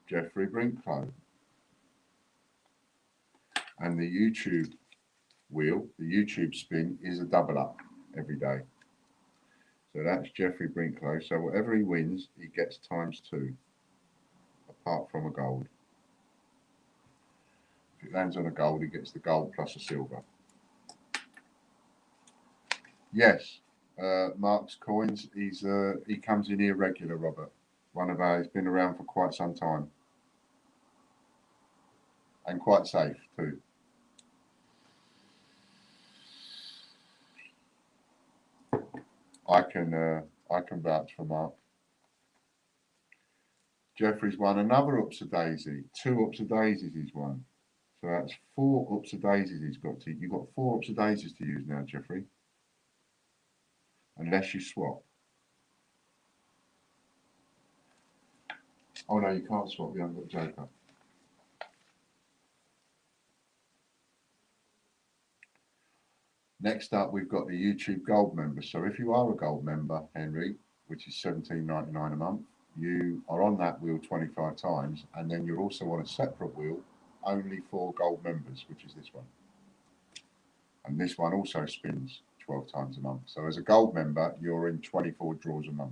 Jeffrey Brinklow. And the YouTube wheel, the YouTube spin is a double up every day. So that's Jeffrey Brinklow. So whatever he wins, he gets ×2, apart from a gold. If it lands on a gold, he gets the gold plus a silver. Yes, Mark's Coins. He comes in here regular, Robert. One of ours, been around for quite some time, and quite safe too. I can vouch for Mark. Jeffrey's won another Upsa Daisy. 2 Upsa Daisies he's won. So that's 4 Upsa Daisies he's got to. You've got 4 Upsa Daisies to use now, Jeffrey. Unless you swap. Oh no, you can't swap. You haven't got Joker. Next up, we've got the YouTube Gold member. So if you are a Gold member, Henry, which is $17.99 a month, you are on that wheel 25 times, and then you're also on a separate wheel only for Gold members, which is this one. And this one also spins 12 times a month. So as a Gold member, you're in 24 draws a month.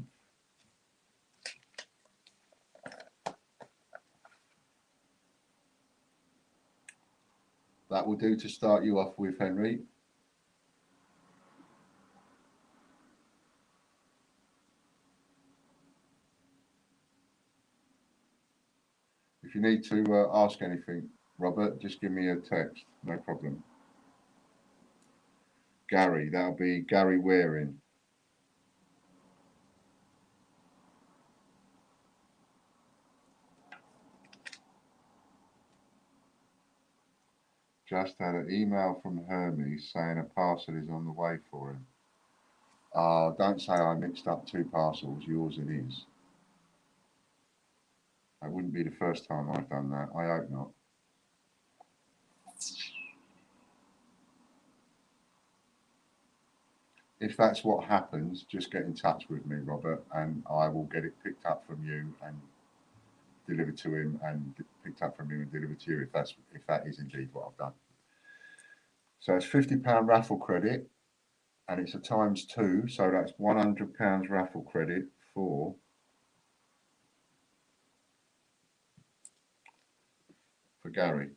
That will do to start you off with, Henry. If you need to ask anything, Robert, just give me a text, no problem. Gary, that'll be Gary Waring. Just had an email from Hermes saying a parcel is on the way for him. Don't say I mixed up two parcels, yours and his. That wouldn't be the first time I've done that. I hope not. If that's what happens, just get in touch with me, Robert, and I will get it picked up from you and delivered to him, and picked up from you and delivered to you if that is indeed what I've done. So it's £50 raffle credit, and it's a ×2, so that's £100 raffle credit for Gary.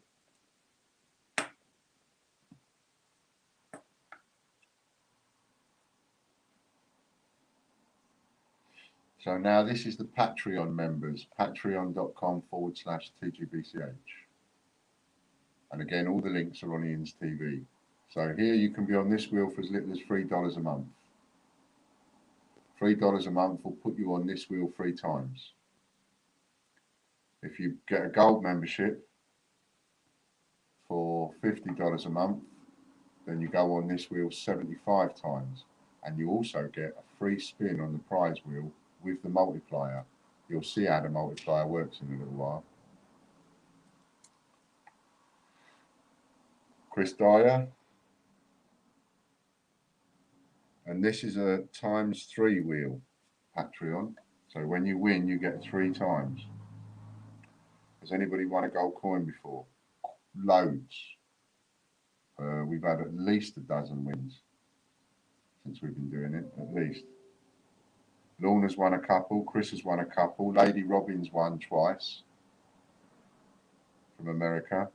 So now this is the Patreon members, patreon.com/TGBCH. And again, all the links are on Ian's TV. So here you can be on this wheel for as little as $3 a month. $3 a month will put you on this wheel 3 times. If you get a gold membership for $50 a month, then you go on this wheel 75 times. And you also get a free spin on the prize wheel with the multiplier. You'll see how the multiplier works in a little while. Chris Dyer. And this is a ×3 wheel, Patreon. So when you win, you get 3 times. Has anybody won a gold coin before? Loads. We've had at least a dozen wins since we've been doing it, at least. Lorna's won a couple, Chris has won a couple, Lady Robin's won twice from America.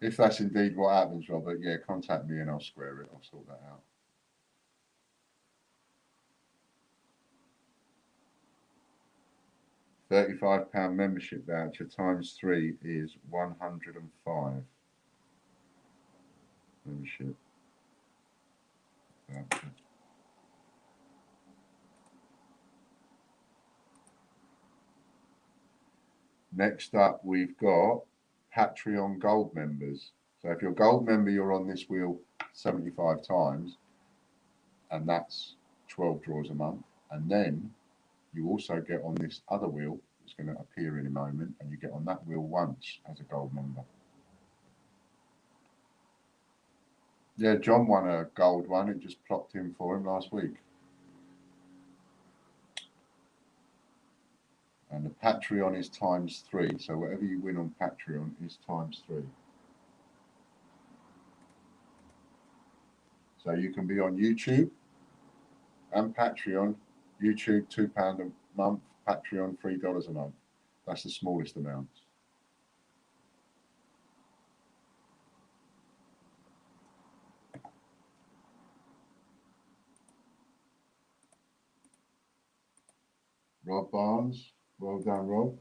If that's indeed what happens, Robert, yeah, contact me and I'll square it. I'll sort that out. £35 membership voucher ×3 is 105 membership voucher. Next up, we've got Patreon Gold members. So if you're a Gold member, you're on this wheel 75 times, and that's 12 draws a month. And then you also get on this other wheel that's going to appear in a moment, and you get on that wheel once as a Gold member. Yeah, John won a gold one. It just plopped in for him last week. And the Patreon is ×3. So whatever you win on Patreon is ×3. So you can be on YouTube and Patreon. YouTube £2 a month, Patreon $3 a month. That's the smallest amount. Rob Barnes, well done, Rob.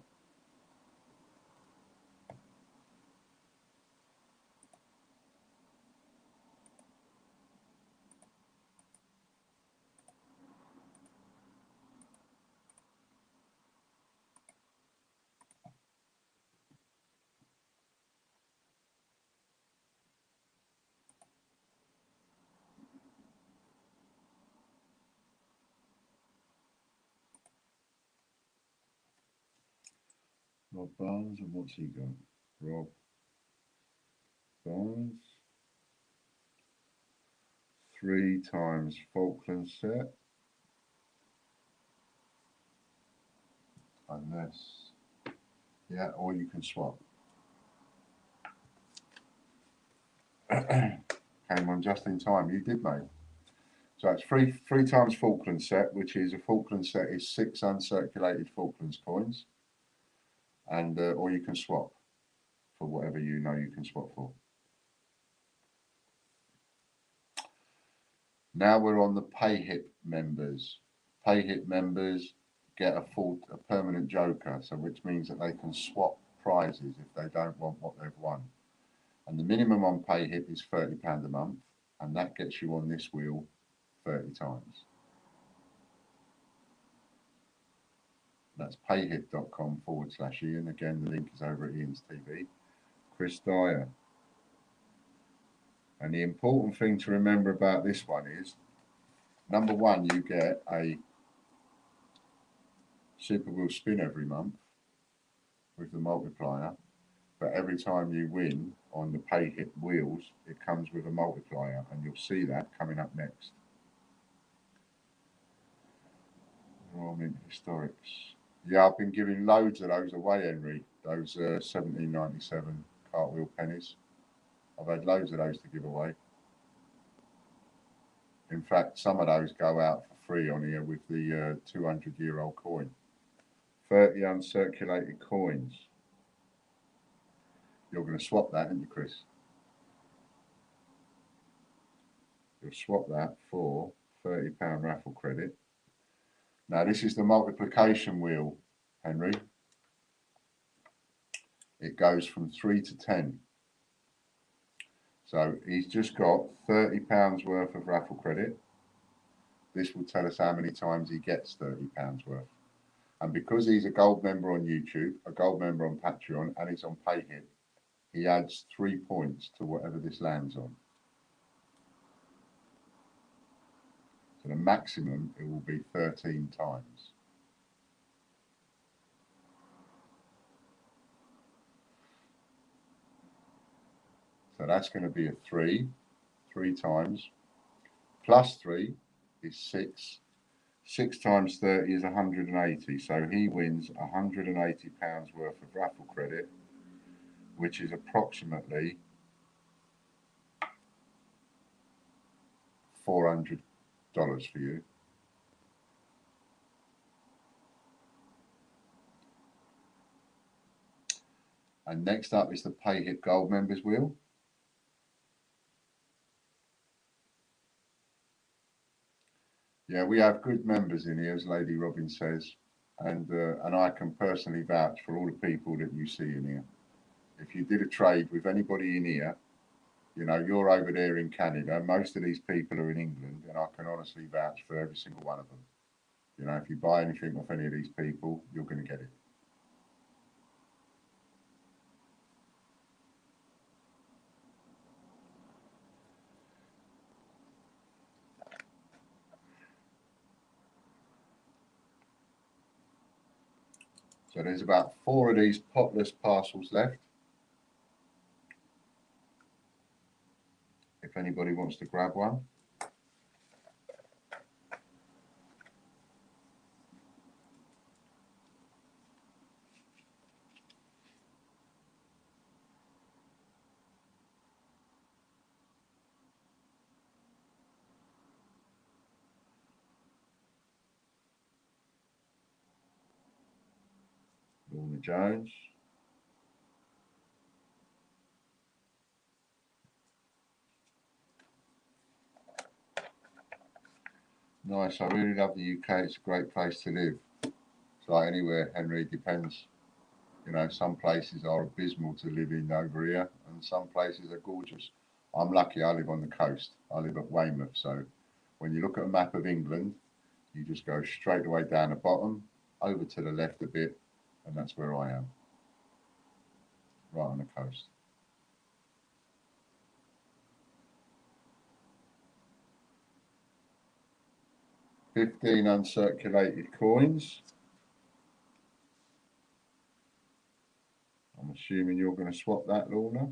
Rob Barnes, and what's he got? Rob bonds. 3 times Falkland set. Unless, yeah, or you can swap. Came on just in time. You did, mate. So it's three times Falkland set, which is a Falkland set is 6 uncirculated Falklands coins, and or you can swap for whatever you know you can swap for. Now we're on the PayHip members. PayHip members get a permanent joker, so which means that they can swap prizes if they don't want what they've won. And the minimum on PayHip is £30 a month, and that gets you on this wheel 30 times. That's payhip.com/Ian. Again, the link is over at Ian's TV. Chris Dyer. And the important thing to remember about this one is, number one, you get a Super Wheel spin every month with the multiplier, but every time you win on the PayHip wheels, it comes with a multiplier, and you'll see that coming up next. Royal Mint Historics. Yeah, I've been giving loads of those away, Henry. Those 1797 cartwheel pennies. I've had loads of those to give away. In fact, some of those go out for free on here with the 200-year-old coin. 30 uncirculated coins. You're going to swap that, aren't you, Chris? You'll swap that for £30 raffle credit. Now, this is the multiplication wheel, Henry. It goes from 3 to 10. So he's just got £30 worth of raffle credit. This will tell us how many times he gets £30 worth. And because he's a gold member on YouTube, a gold member on Patreon, and he's on PayHip, he adds 3 points to whatever this lands on. So the maximum, it will be 13 times. So that's going to be a 3 times. Plus 3 is 6. 6 times 30 is 180. So he wins £180 worth of raffle credit, which is approximately $400 for you. And next up is the PayHip Gold Members Wheel. Yeah, we have good members in here, as Lady Robin says, and I can personally vouch for all the people that you see in here. If you did a trade with anybody in here, you know, you're over there in Canada, most of these people are in England, and I can honestly vouch for every single one of them. You know, if you buy anything off any of these people, you're going to get it. So there's about 4 of these potless parcels left. If anybody wants to grab one. Lorna Jones. Nice, I really love the UK, it's a great place to live. It's like anywhere, Henry, depends. You know, some places are abysmal to live in over here, and some places are gorgeous. I'm lucky, I live on the coast. I live at Weymouth, so when you look at a map of England, you just go straight away down the bottom, over to the left a bit, and that's where I am. Right on the coast. $15 uncirculated coins. I'm assuming you're going to swap that, Lorna.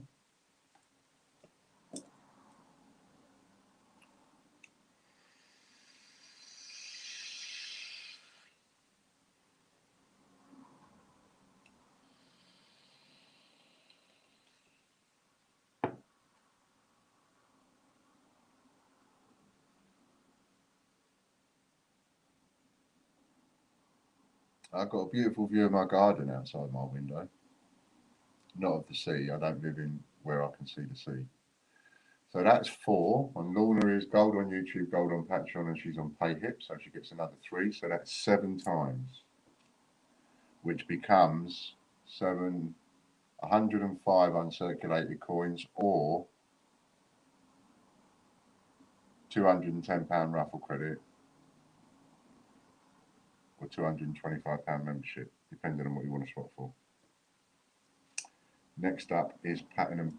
I've got a beautiful view of my garden outside my window. Not of the sea. I don't live in where I can see the sea. So that's 4. And Lorna is gold on YouTube, gold on Patreon, and she's on PayHip, so she gets another 3. So that's 7 times, which becomes 105 uncirculated coins or £210 raffle credit or £225 membership, depending on what you want to swap for. Next up is platinum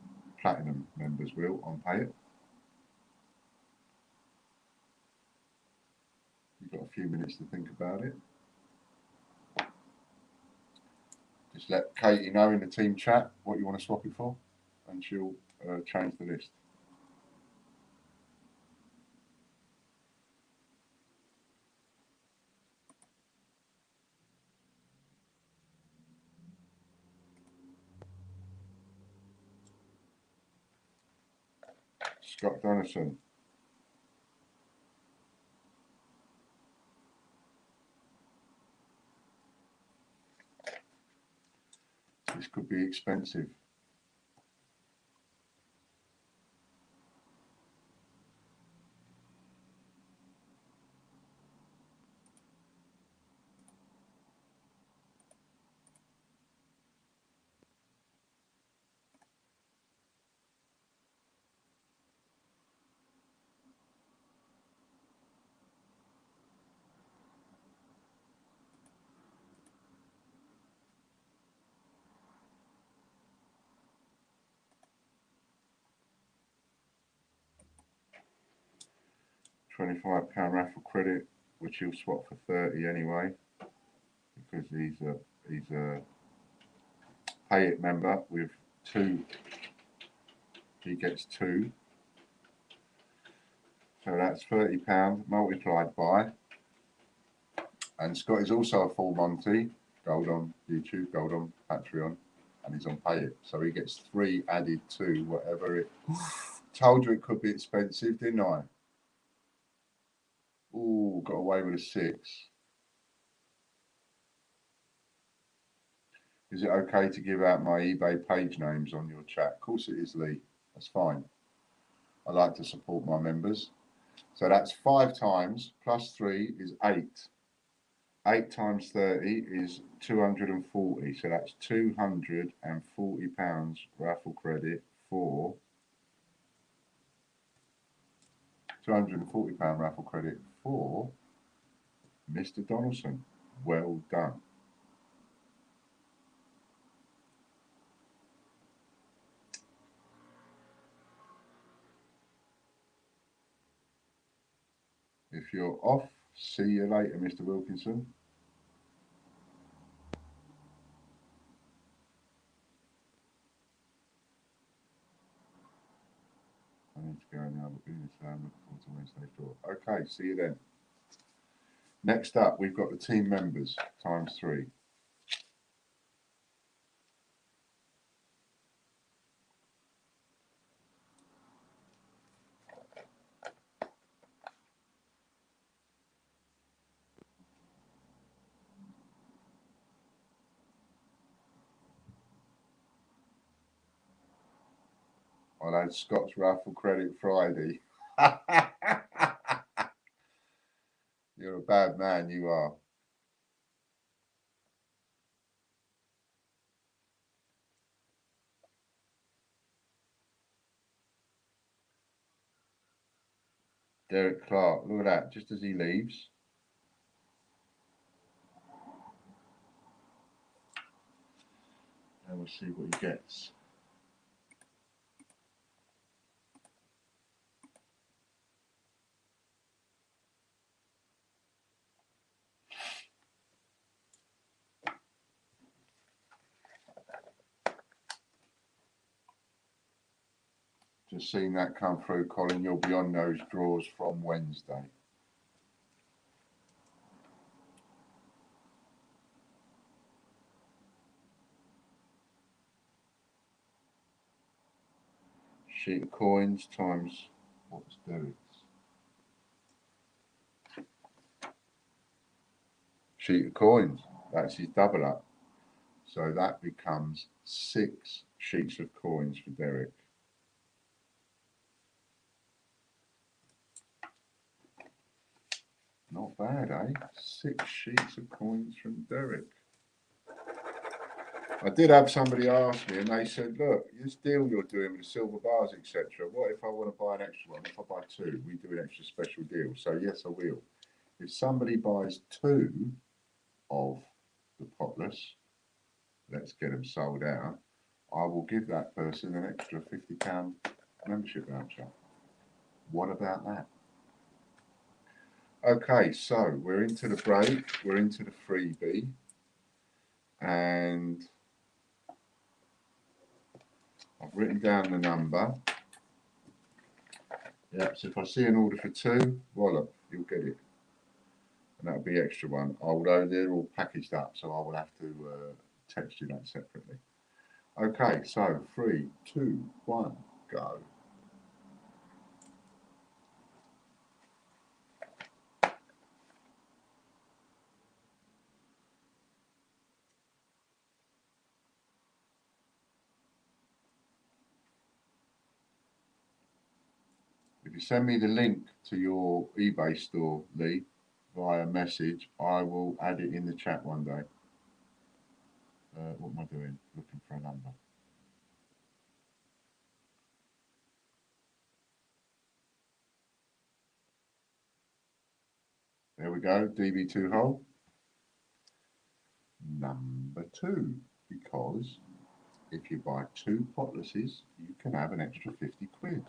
members will on PayIt. You've got a few minutes to think about it. Just let Katie know in the team chat what you want to swap it for, and she'll change the list. Scott Donaldson. This could be expensive. £25 raffle credit, which he'll swap for 30 anyway, because he's a PayIt member with 2. He gets 2. So that's £30 multiplied by. And Scott is also a full Monty, gold on YouTube, gold on Patreon, and he's on PayIt. So he gets 3 added to whatever it. Told you it could be expensive, didn't I? Ooh, got away with a 6. Is it okay to give out my eBay page names on your chat? Of course it is, Lee. That's fine. I like to support my members. So that's 5 times plus 3 is 8. 8 times 30 is 240. So that's £240 raffle credit for £240 raffle credit for Mr. Donaldson. Well done. If you're off, see you later, Mr. Wilkinson. I need to go now, but being this I'm looking forward to Wednesday's draw. Okay, see you then. Next up, we've got the team members times 3. I'll add Scott's raffle credit Friday. You're a bad man, you are. Derek Clark, look at that, just as he leaves. And we'll see what he gets. Just seen that come through, Colin. You'll be on those draws from Wednesday. Sheet of coins times what's Derek's? Sheet of coins. That's his double up. So that becomes 6 sheets of coins for Derek. Not bad, eh? 6 sheets of coins from Derek. I did have somebody ask me, and they said, look, this deal you're doing with the silver bars, etc., what if I want to buy an extra one? If I buy 2, we do an extra special deal. So yes, I will. If somebody buys 2 of the potless, let's get them sold out, I will give that person an extra £50 membership voucher. What about that? Okay, so we're into the break, we're into the freebie, and I've written down the number. Yeah, so if I see an order for 2, voila, you'll get it. And that'll be extra one, although they're all packaged up, so I will have to text you that separately. Okay, so 3, 2, 1, go. If you send me the link to your eBay store, Lee, via message, I will add it in the chat one day. What am I doing? Looking for a number. There we go, DB2 hole. Number 2, because if you buy 2 potlesses, you can have an extra 50 quid.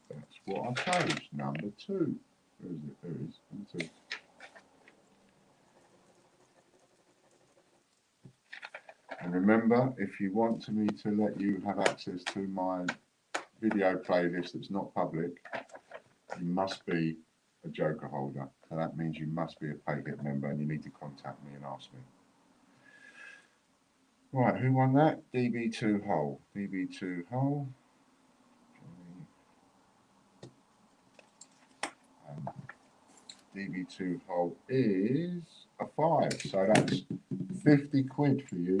That's what I chose, number 2. Where is it? There it is, number 2. And remember, if you want me to let you have access to my video playlist that's not public, you must be a Joker holder. So that means you must be a PayGet member and you need to contact me and ask me. Right, who won that? DB2 hole. DB2 hole. DB2 hole is a 5. So that's 50 quid for you,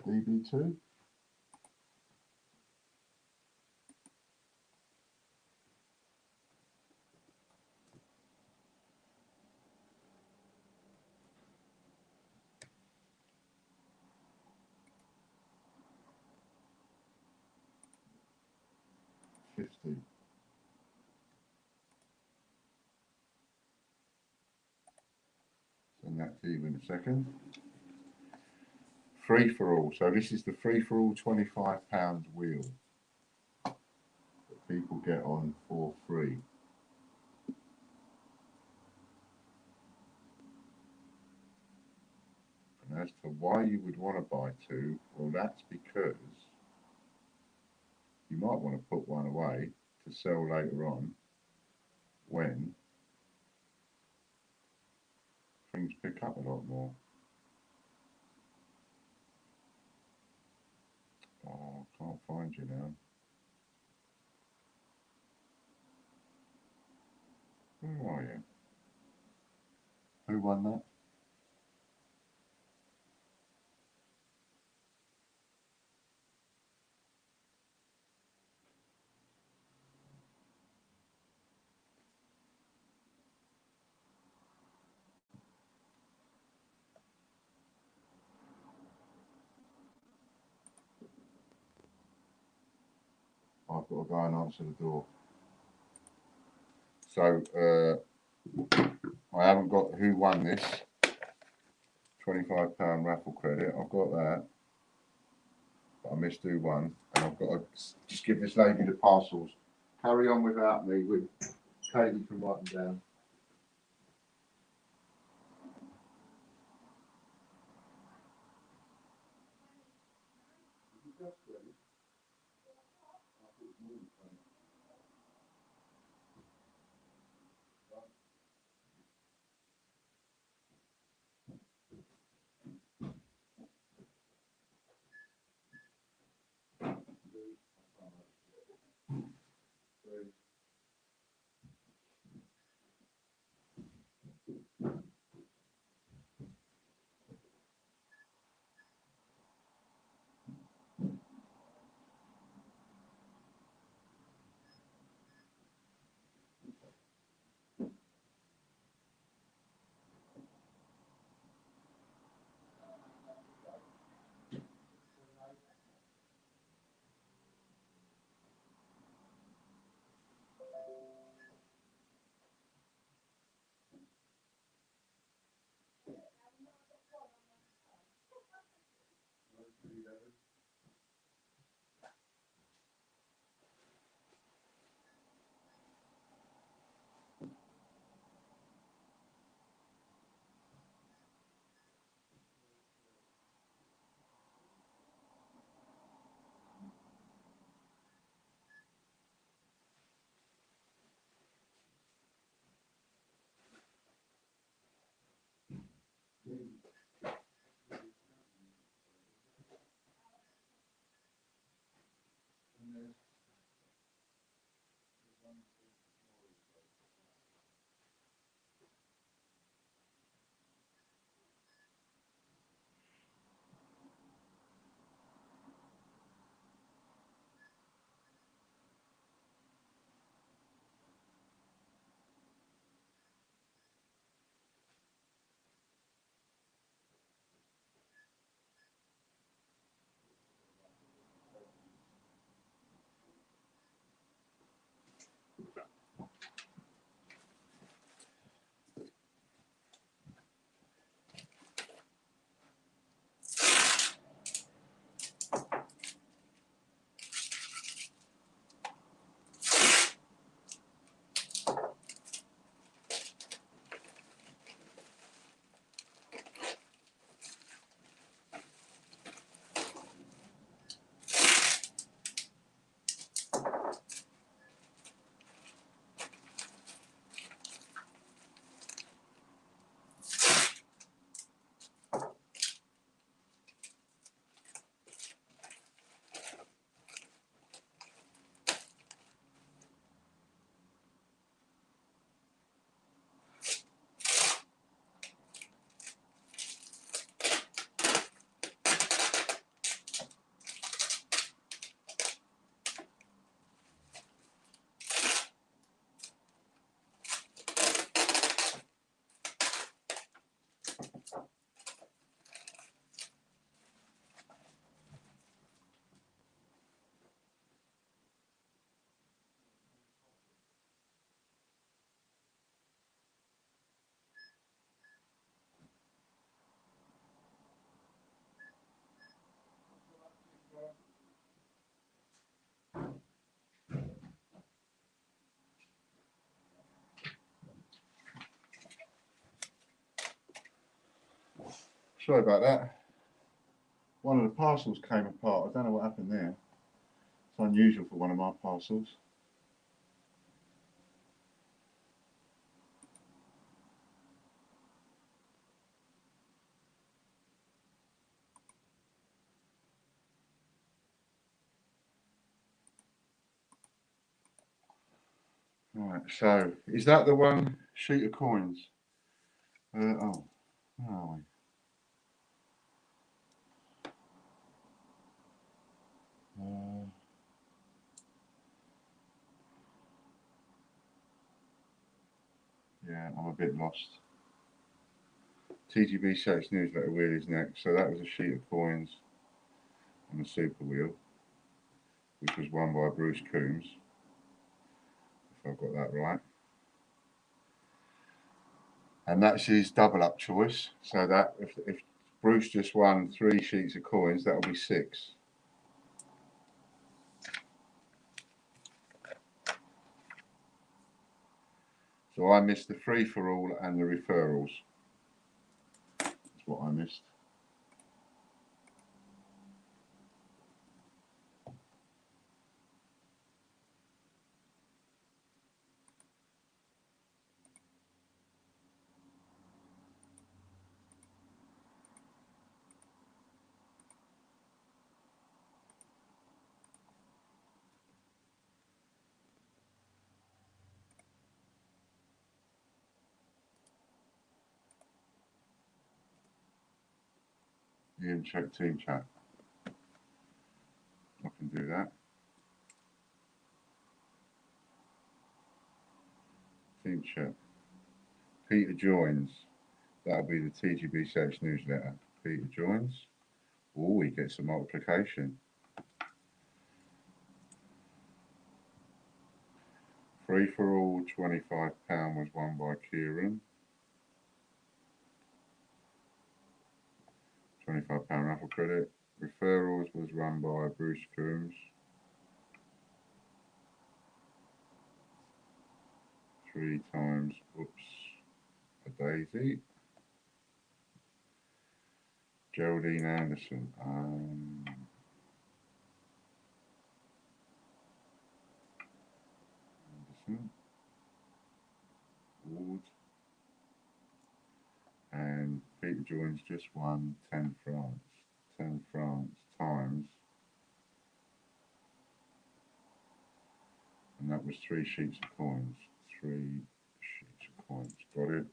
DB2. Send that to you in a second. Free for all. So this is the free for all £25 wheel that people get on for free. And as to why you would want to buy 2, well, that's because you might want to put one away to sell later on when things pick up a lot more. Oh, I can't find you now. Where are you? Who won that? I've got to go and answer the door. So I haven't got who won this £25 raffle credit. I've got that, but I missed who won, and I've got to just give this lady the parcels. Carry on without me. With Katie can write them down. Sorry about that. One of the parcels came apart. I don't know what happened there. It's unusual for one of my parcels. Right, so is that the one sheet of coins? Oh, where are we? Yeah, I'm a bit lost. TGB Search Newsletter wheel is next. So that was a sheet of coins on the super wheel, which was won by Bruce Coombs, if I've got that right. And that's his double up choice. So that if Bruce just won 3 sheets of coins, that'll be 6. So I missed the free for all and the referrals. That's what I missed. Ian, check team chat. I can do that. Team chat. Peter joins. That'll be the TGB Search Newsletter. Peter joins. Oh, he gets a multiplication. Free for all, £25 was won by Kieran. £25 raffle credit. Referrals was run by Bruce Coombs. 3 times, oops, a daisy. Geraldine Anderson. Anderson. Ward. And Peter Joins just won 10 France. 10 France times. And that was 3 sheets of coins. 3 sheets of coins. Got it?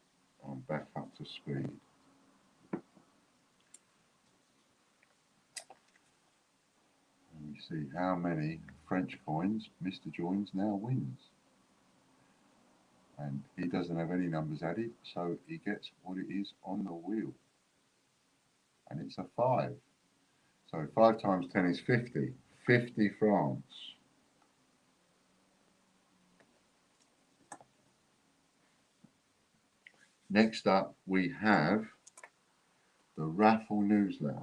I'm back up to speed. And we see how many French coins Mr. Joins now wins. And he doesn't have any numbers added, so he gets what it is on the wheel. And it's a 5. So 5 times 10 is 50. 50 France. Next up, we have the raffle newsletter.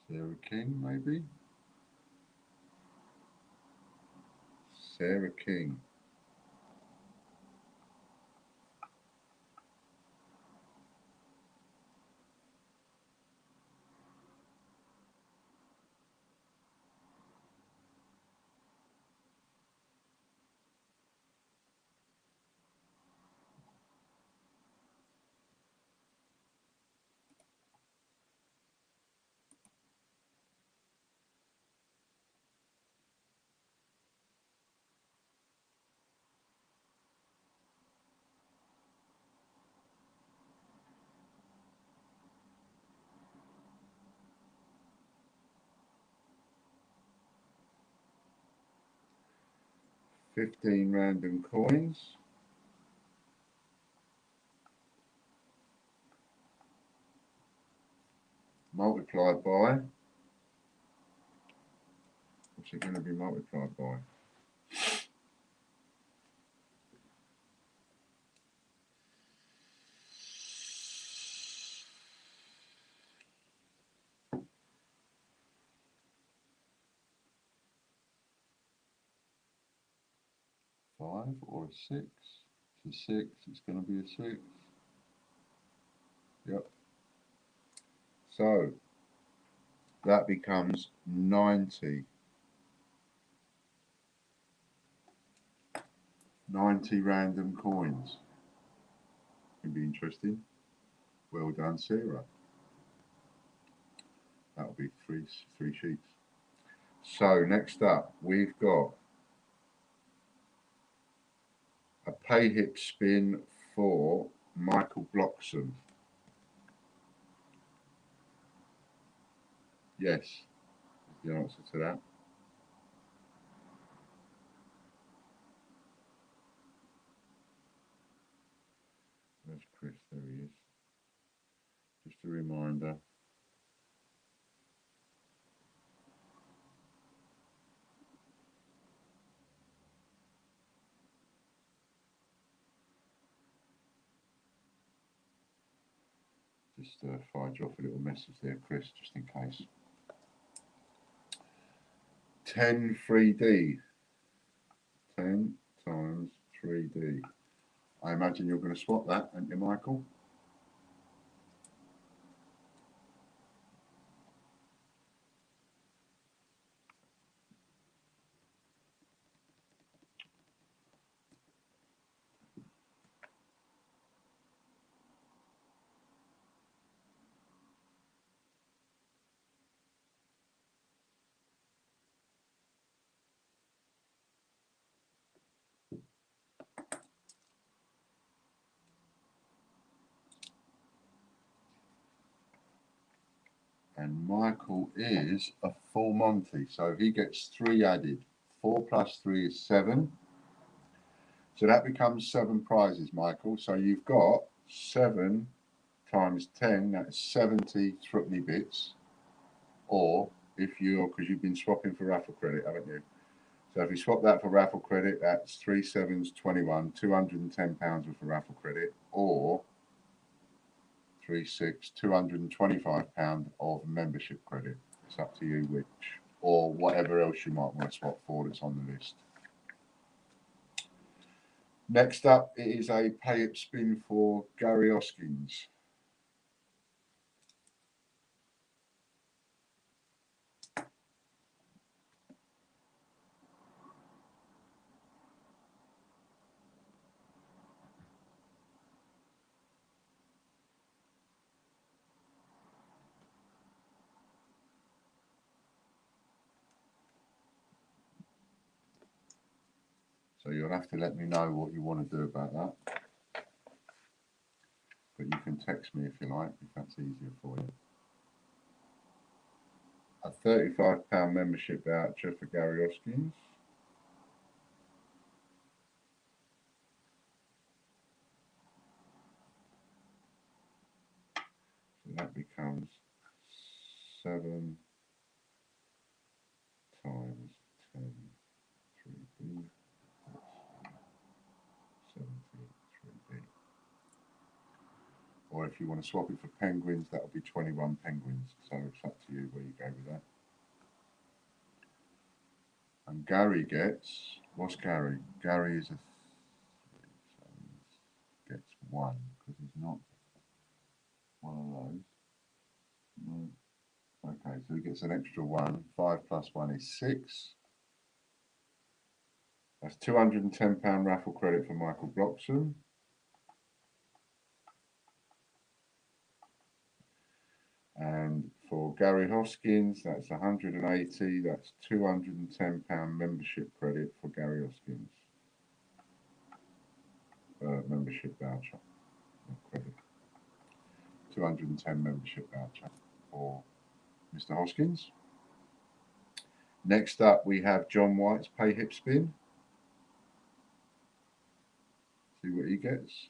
Sarah King, maybe? Sarah King. $15 random coins. Multiplied by, what's it going to be multiplied by? Five or a 6? It's a 6, it's going to be a 6. Yep. So that becomes 90. 90 random coins. Can be interesting. Well done, Sarah. That'll be three sheets. So next up, we've got a pay hip spin for Michael Bloxham. Yes, is the answer to that. Where's Chris? There he is. Just a reminder. Just fired you off a little message there, Chris, just in case. 10 3D. 10 times 3D. I imagine you're going to swap that, aren't you, Michael? And Michael is a full Monty, so he gets 3 added. 4 plus 3 is 7. So that becomes 7 prizes, Michael. So you've got 7 times 10, that's 70 Threepenny Bits. Or if you're, because you've been swapping for raffle credit, haven't you? So if you swap that for raffle credit, that's 3 sevens, 21, £210 worth of raffle credit, or 3 6, £225 of membership credit. It's up to you which, or whatever else you might want to swap for that's on the list. Next up, it is a pay it spin for Gary Hoskins. So you'll have to let me know what you want to do about that. But you can text me if you like, if that's easier for you. A £35 membership voucher for Gary Hoskins. So that becomes 7 times 10, 3B, 73B. Or if you want to swap it for penguins, that'll be 21 penguins. So it's up to you where you go with that. And Gary gets, what's Gary? Gary is a 3, so he gets 1 because he's not one of those. No. Okay, so he gets an extra 1. 5 plus 1 is 6. That's £210 raffle credit for Michael Bloxham. And for Gary Hoskins, that's 180. That's £210 membership credit for Gary Hoskins. Membership voucher, not credit. 210 membership voucher for Mr. Hoskins. Next up, we have John White's pay hip spin. See what he gets.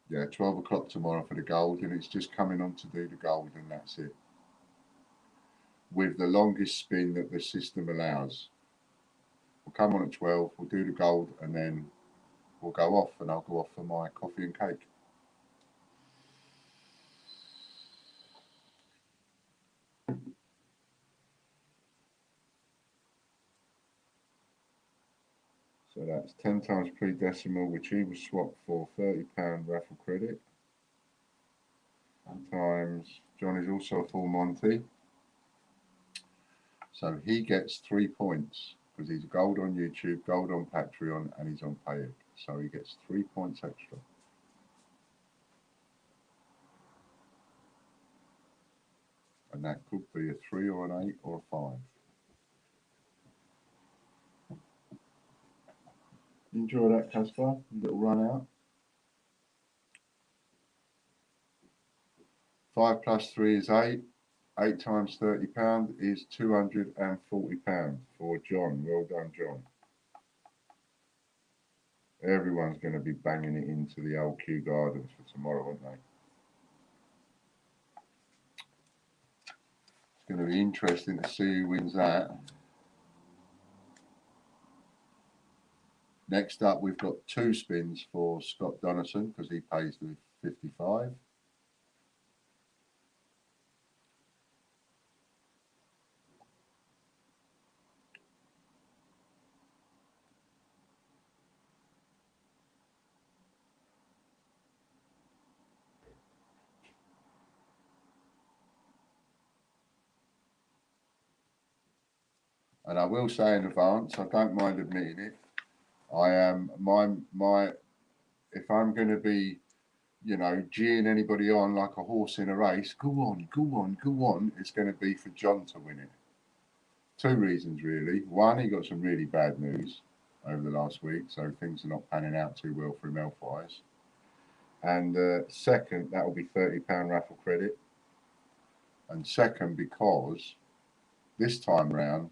Yeah, 12 o'clock tomorrow for the gold, and it's just coming on to do the gold, and that's it. With the longest spin that the system allows. We'll come on at 12, we'll do the gold, and then we'll go off, and I'll go off for my coffee and cake. So that's 10 times pre-decimal, which he was swapped for £30 raffle credit. Times, John is also a full Monty. So he gets 3 points because he's gold on YouTube, gold on Patreon, and he's on Payip. So he gets 3 points extra. And that could be a 3 or an 8 or a 5. Enjoy that, Casper. A little run out. 5 plus 3 is 8. 8 times £30 is £240 for John. Well done, John. Everyone's going to be banging it into the old Kew Gardens for tomorrow, aren't they? It's going to be interesting to see who wins that. Next up, we've got 2 spins for Scott Donaldson because he pays with 55. And I will say in advance, I don't mind admitting it, I am my if I'm going to be you know, geeing anybody on like a horse in a race. Go on, go on, go on. It's going to be for John to win it. Two reasons really. One, he got some really bad news over the last week, so things are not panning out too well for him health-wise. And second, that will be £30 raffle credit. And second, because this time round,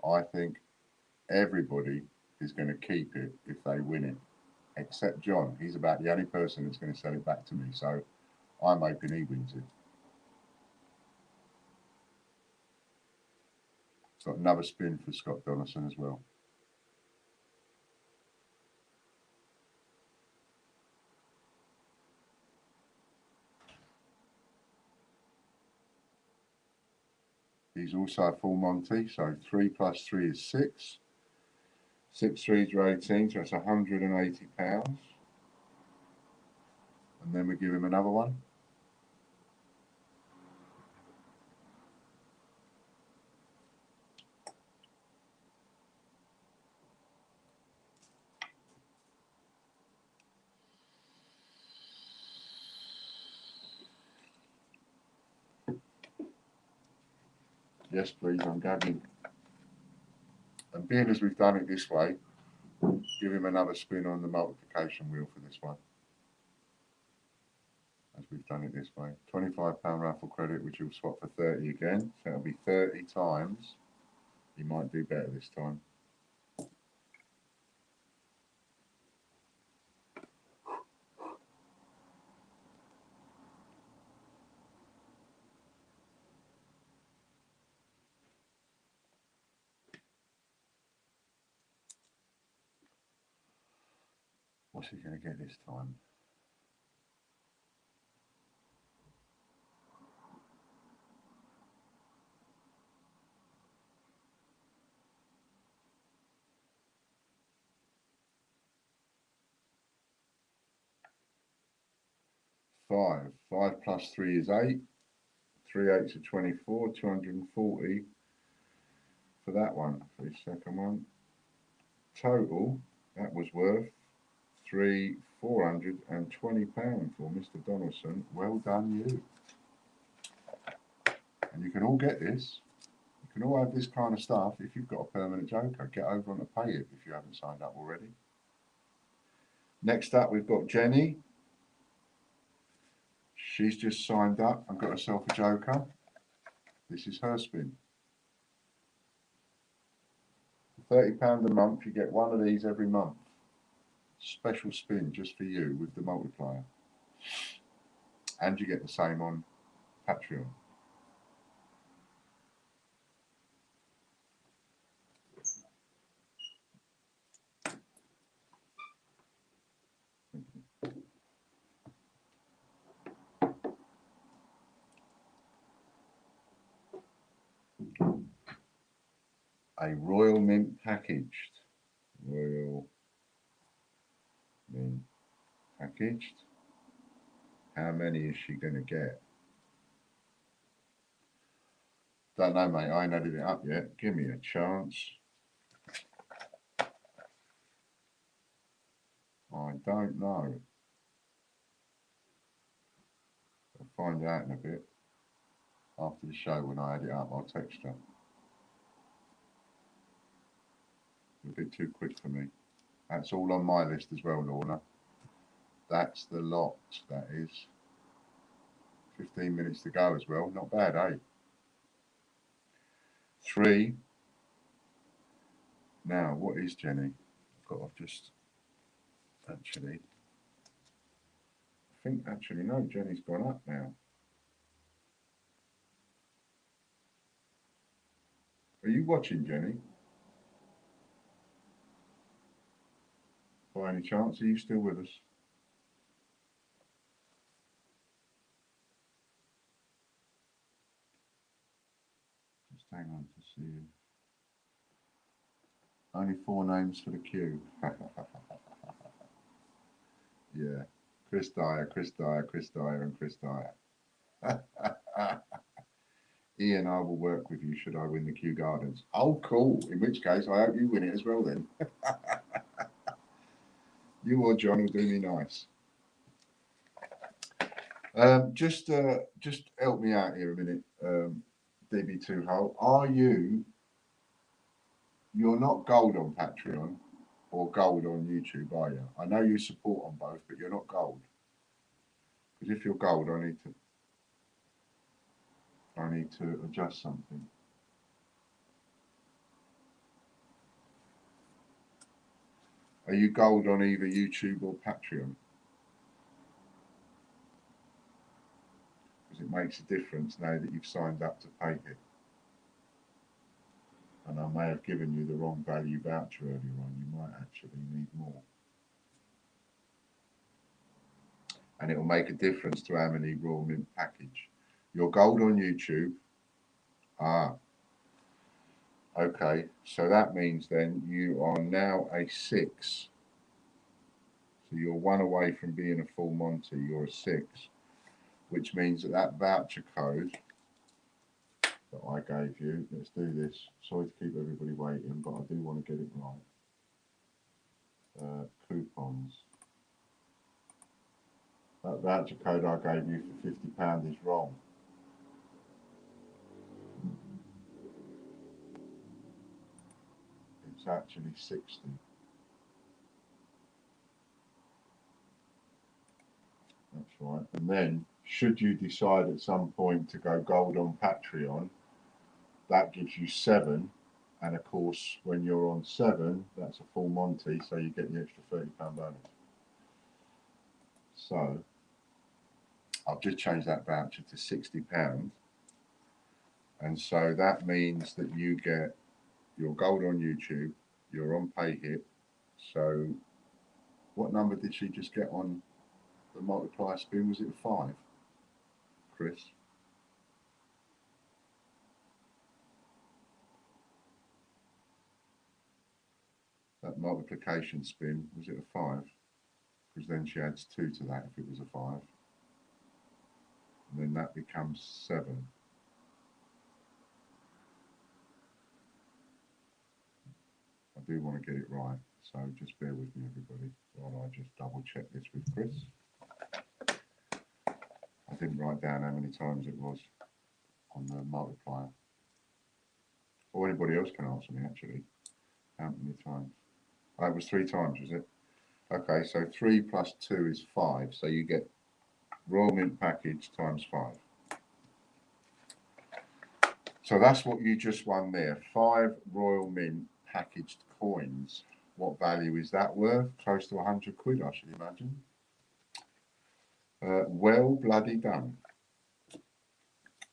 I think everybody is going to keep it if they win it, except John. He's about the only person that's going to sell it back to me. So I'm hoping he wins it. Got another spin for Scott Donaldson as well. He's also a full Monty, so 3 plus 3 is 6. 6 threes are 18, so that's £180. And then we give him another one. Yes, please, I'm gagging. And being as we've done it this way, give him another spin on the multiplication wheel for this one. As we've done it this way. £25 raffle credit, which will swap for 30 again. So it'll be 30 times. He might do better this time. What's he going to get this time? Five. 5 plus 3 is 8. 3 eights are 24. 240 for that one. For the second one. Total, that was worth £420 for Mr. Donaldson. Well done, you. And you can all get this. You can all have this kind of stuff if you've got a permanent joker. Get over on the pay it if you haven't signed up already. Next up, we've got Jenny. She's just signed up and got herself a joker. This is her spin. For £30 a month, you get one of these every month. Special spin just for you with the multiplier. And you get the same on Patreon. A Royal Mint packaged. Royal Mint packaged. How many is she going to get? Don't know, mate. I ain't added it up yet. Give me a chance. I don't know. I'll find out in a bit. After the show, when I add it up, I'll text her. A bit too quick for me. That's all on my list as well, Lorna. That's the lot, that is. 15 minutes to go as well. Not bad, eh? 3. Now, what is Jenny? I've got to just actually. I think actually, no, Jenny's gone up now. Are you watching, Jenny? By any chance, are you still with us? Just hang on to see you. Only 4 names for the queue. Yeah. Chris Dyer, Chris Dyer, Chris Dyer, and Chris Dyer. Ian, I will work with you should I win the Kew Gardens. Oh, cool. In which case, I hope you win it as well then. You or John will do me nice. Just help me out here a minute, DB2 Hole. Are you're not gold on Patreon or gold on YouTube, are you? I know you support on both, but you're not gold. Because if you're gold, I need to adjust something. Are you gold on either YouTube or Patreon? Because it makes a difference now that you've signed up to PayHip. And I may have given you the wrong value voucher earlier on. You might actually need more. And it will make a difference to how many Royal Mint package. You're gold on YouTube. Okay, so that means then you are now a 6. So you're 1 away from being a full Monty. You're a 6, which means that voucher code that I gave you. Let's do this. Sorry to keep everybody waiting, but I do want to get it right. Coupons. That voucher code I gave you for £50 is wrong. It's actually 60. That's right. And then, should you decide at some point to go gold on Patreon, that gives you 7. And of course, when you're on 7, that's a full Monty, so you get the extra £30 bonus. So, I've just changed that voucher to £60. And so that means that you get your gold on YouTube, you're on PayHip. So, what number did she just get on the multiplier spin? Was it 5, Chris? That multiplication spin, was it a 5? Because then she adds 2 to that if it was a 5. And then that becomes 7. I do want to get it right, so just bear with me, everybody, while I just double check this with Chris. I didn't write down how many times it was on the multiplier. Or anybody else can answer me, actually. How many times? Oh, it was 3 times, was it? Okay, so 3 plus 2 is 5, so you get Royal Mint package times 5. So that's what you just won there. 5 Royal Mint packaged coins. What value is that worth? Close to 100 quid, I should imagine. Well bloody done.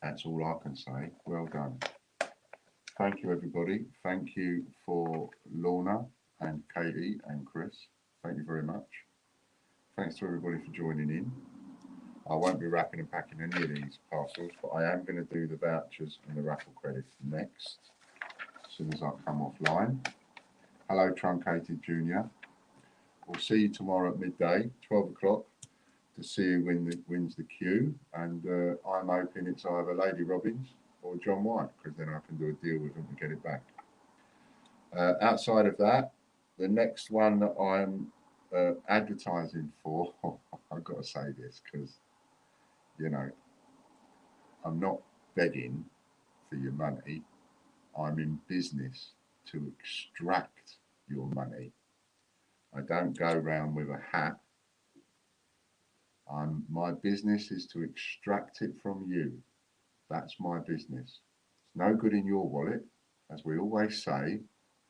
That's all I can say. Well done. Thank you, everybody. Thank you for Lorna and Katie and Chris. Thank you very much. Thanks to everybody for joining in. I won't be wrapping and packing any of these parcels, but I am going to do the vouchers and the raffle credits next, as soon as I come offline. Hello, Truncated Junior. We'll see you tomorrow at midday, 12 o'clock, to see who wins the queue. And I'm hoping it's either Lady Robbins or John White, because then I can do a deal with them to get it back. Outside of that, the next one that I'm advertising for, I've got to say this because, you know, I'm not begging for your money. I'm in business to extract your money. I don't go around with a hat. My business is to extract it from you. That's my business. It's no good in your wallet. As we always say,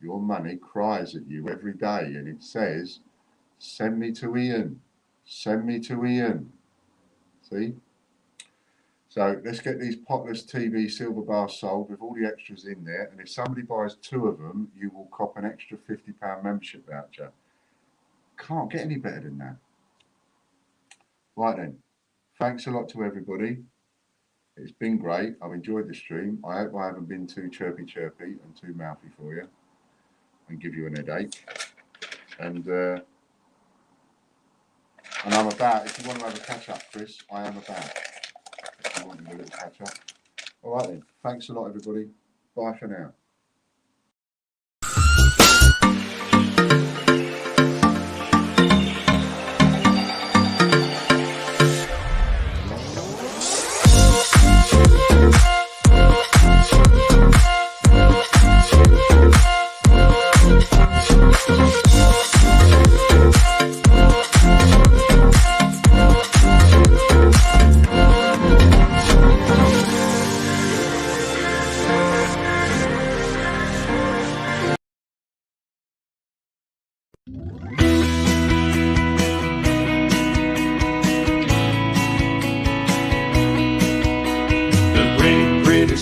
your money cries at you every day and it says, send me to Ian, send me to Ian. See? So let's get these Potless TV silver bars sold with all the extras in there. And if somebody buys 2 of them, you will cop an extra £50 membership voucher. Can't get any better than that. Right then. Thanks a lot to everybody. It's been great. I've enjoyed the stream. I hope I haven't been too chirpy and too mouthy for you and give you an headache. And I'm about, if you want to have a catch up, Chris, I am about. If you want to do a little catch up. All right then. Thanks a lot, everybody. Bye for now.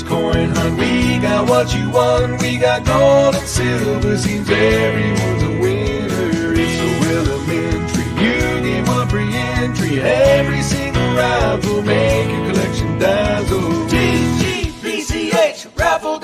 British coin hunt. We got what you want. We got gold and silver. Seems everyone's a winner. It's so elementary. You get one free entry. Every single rifle make your collection dazzle. TGPCH raffle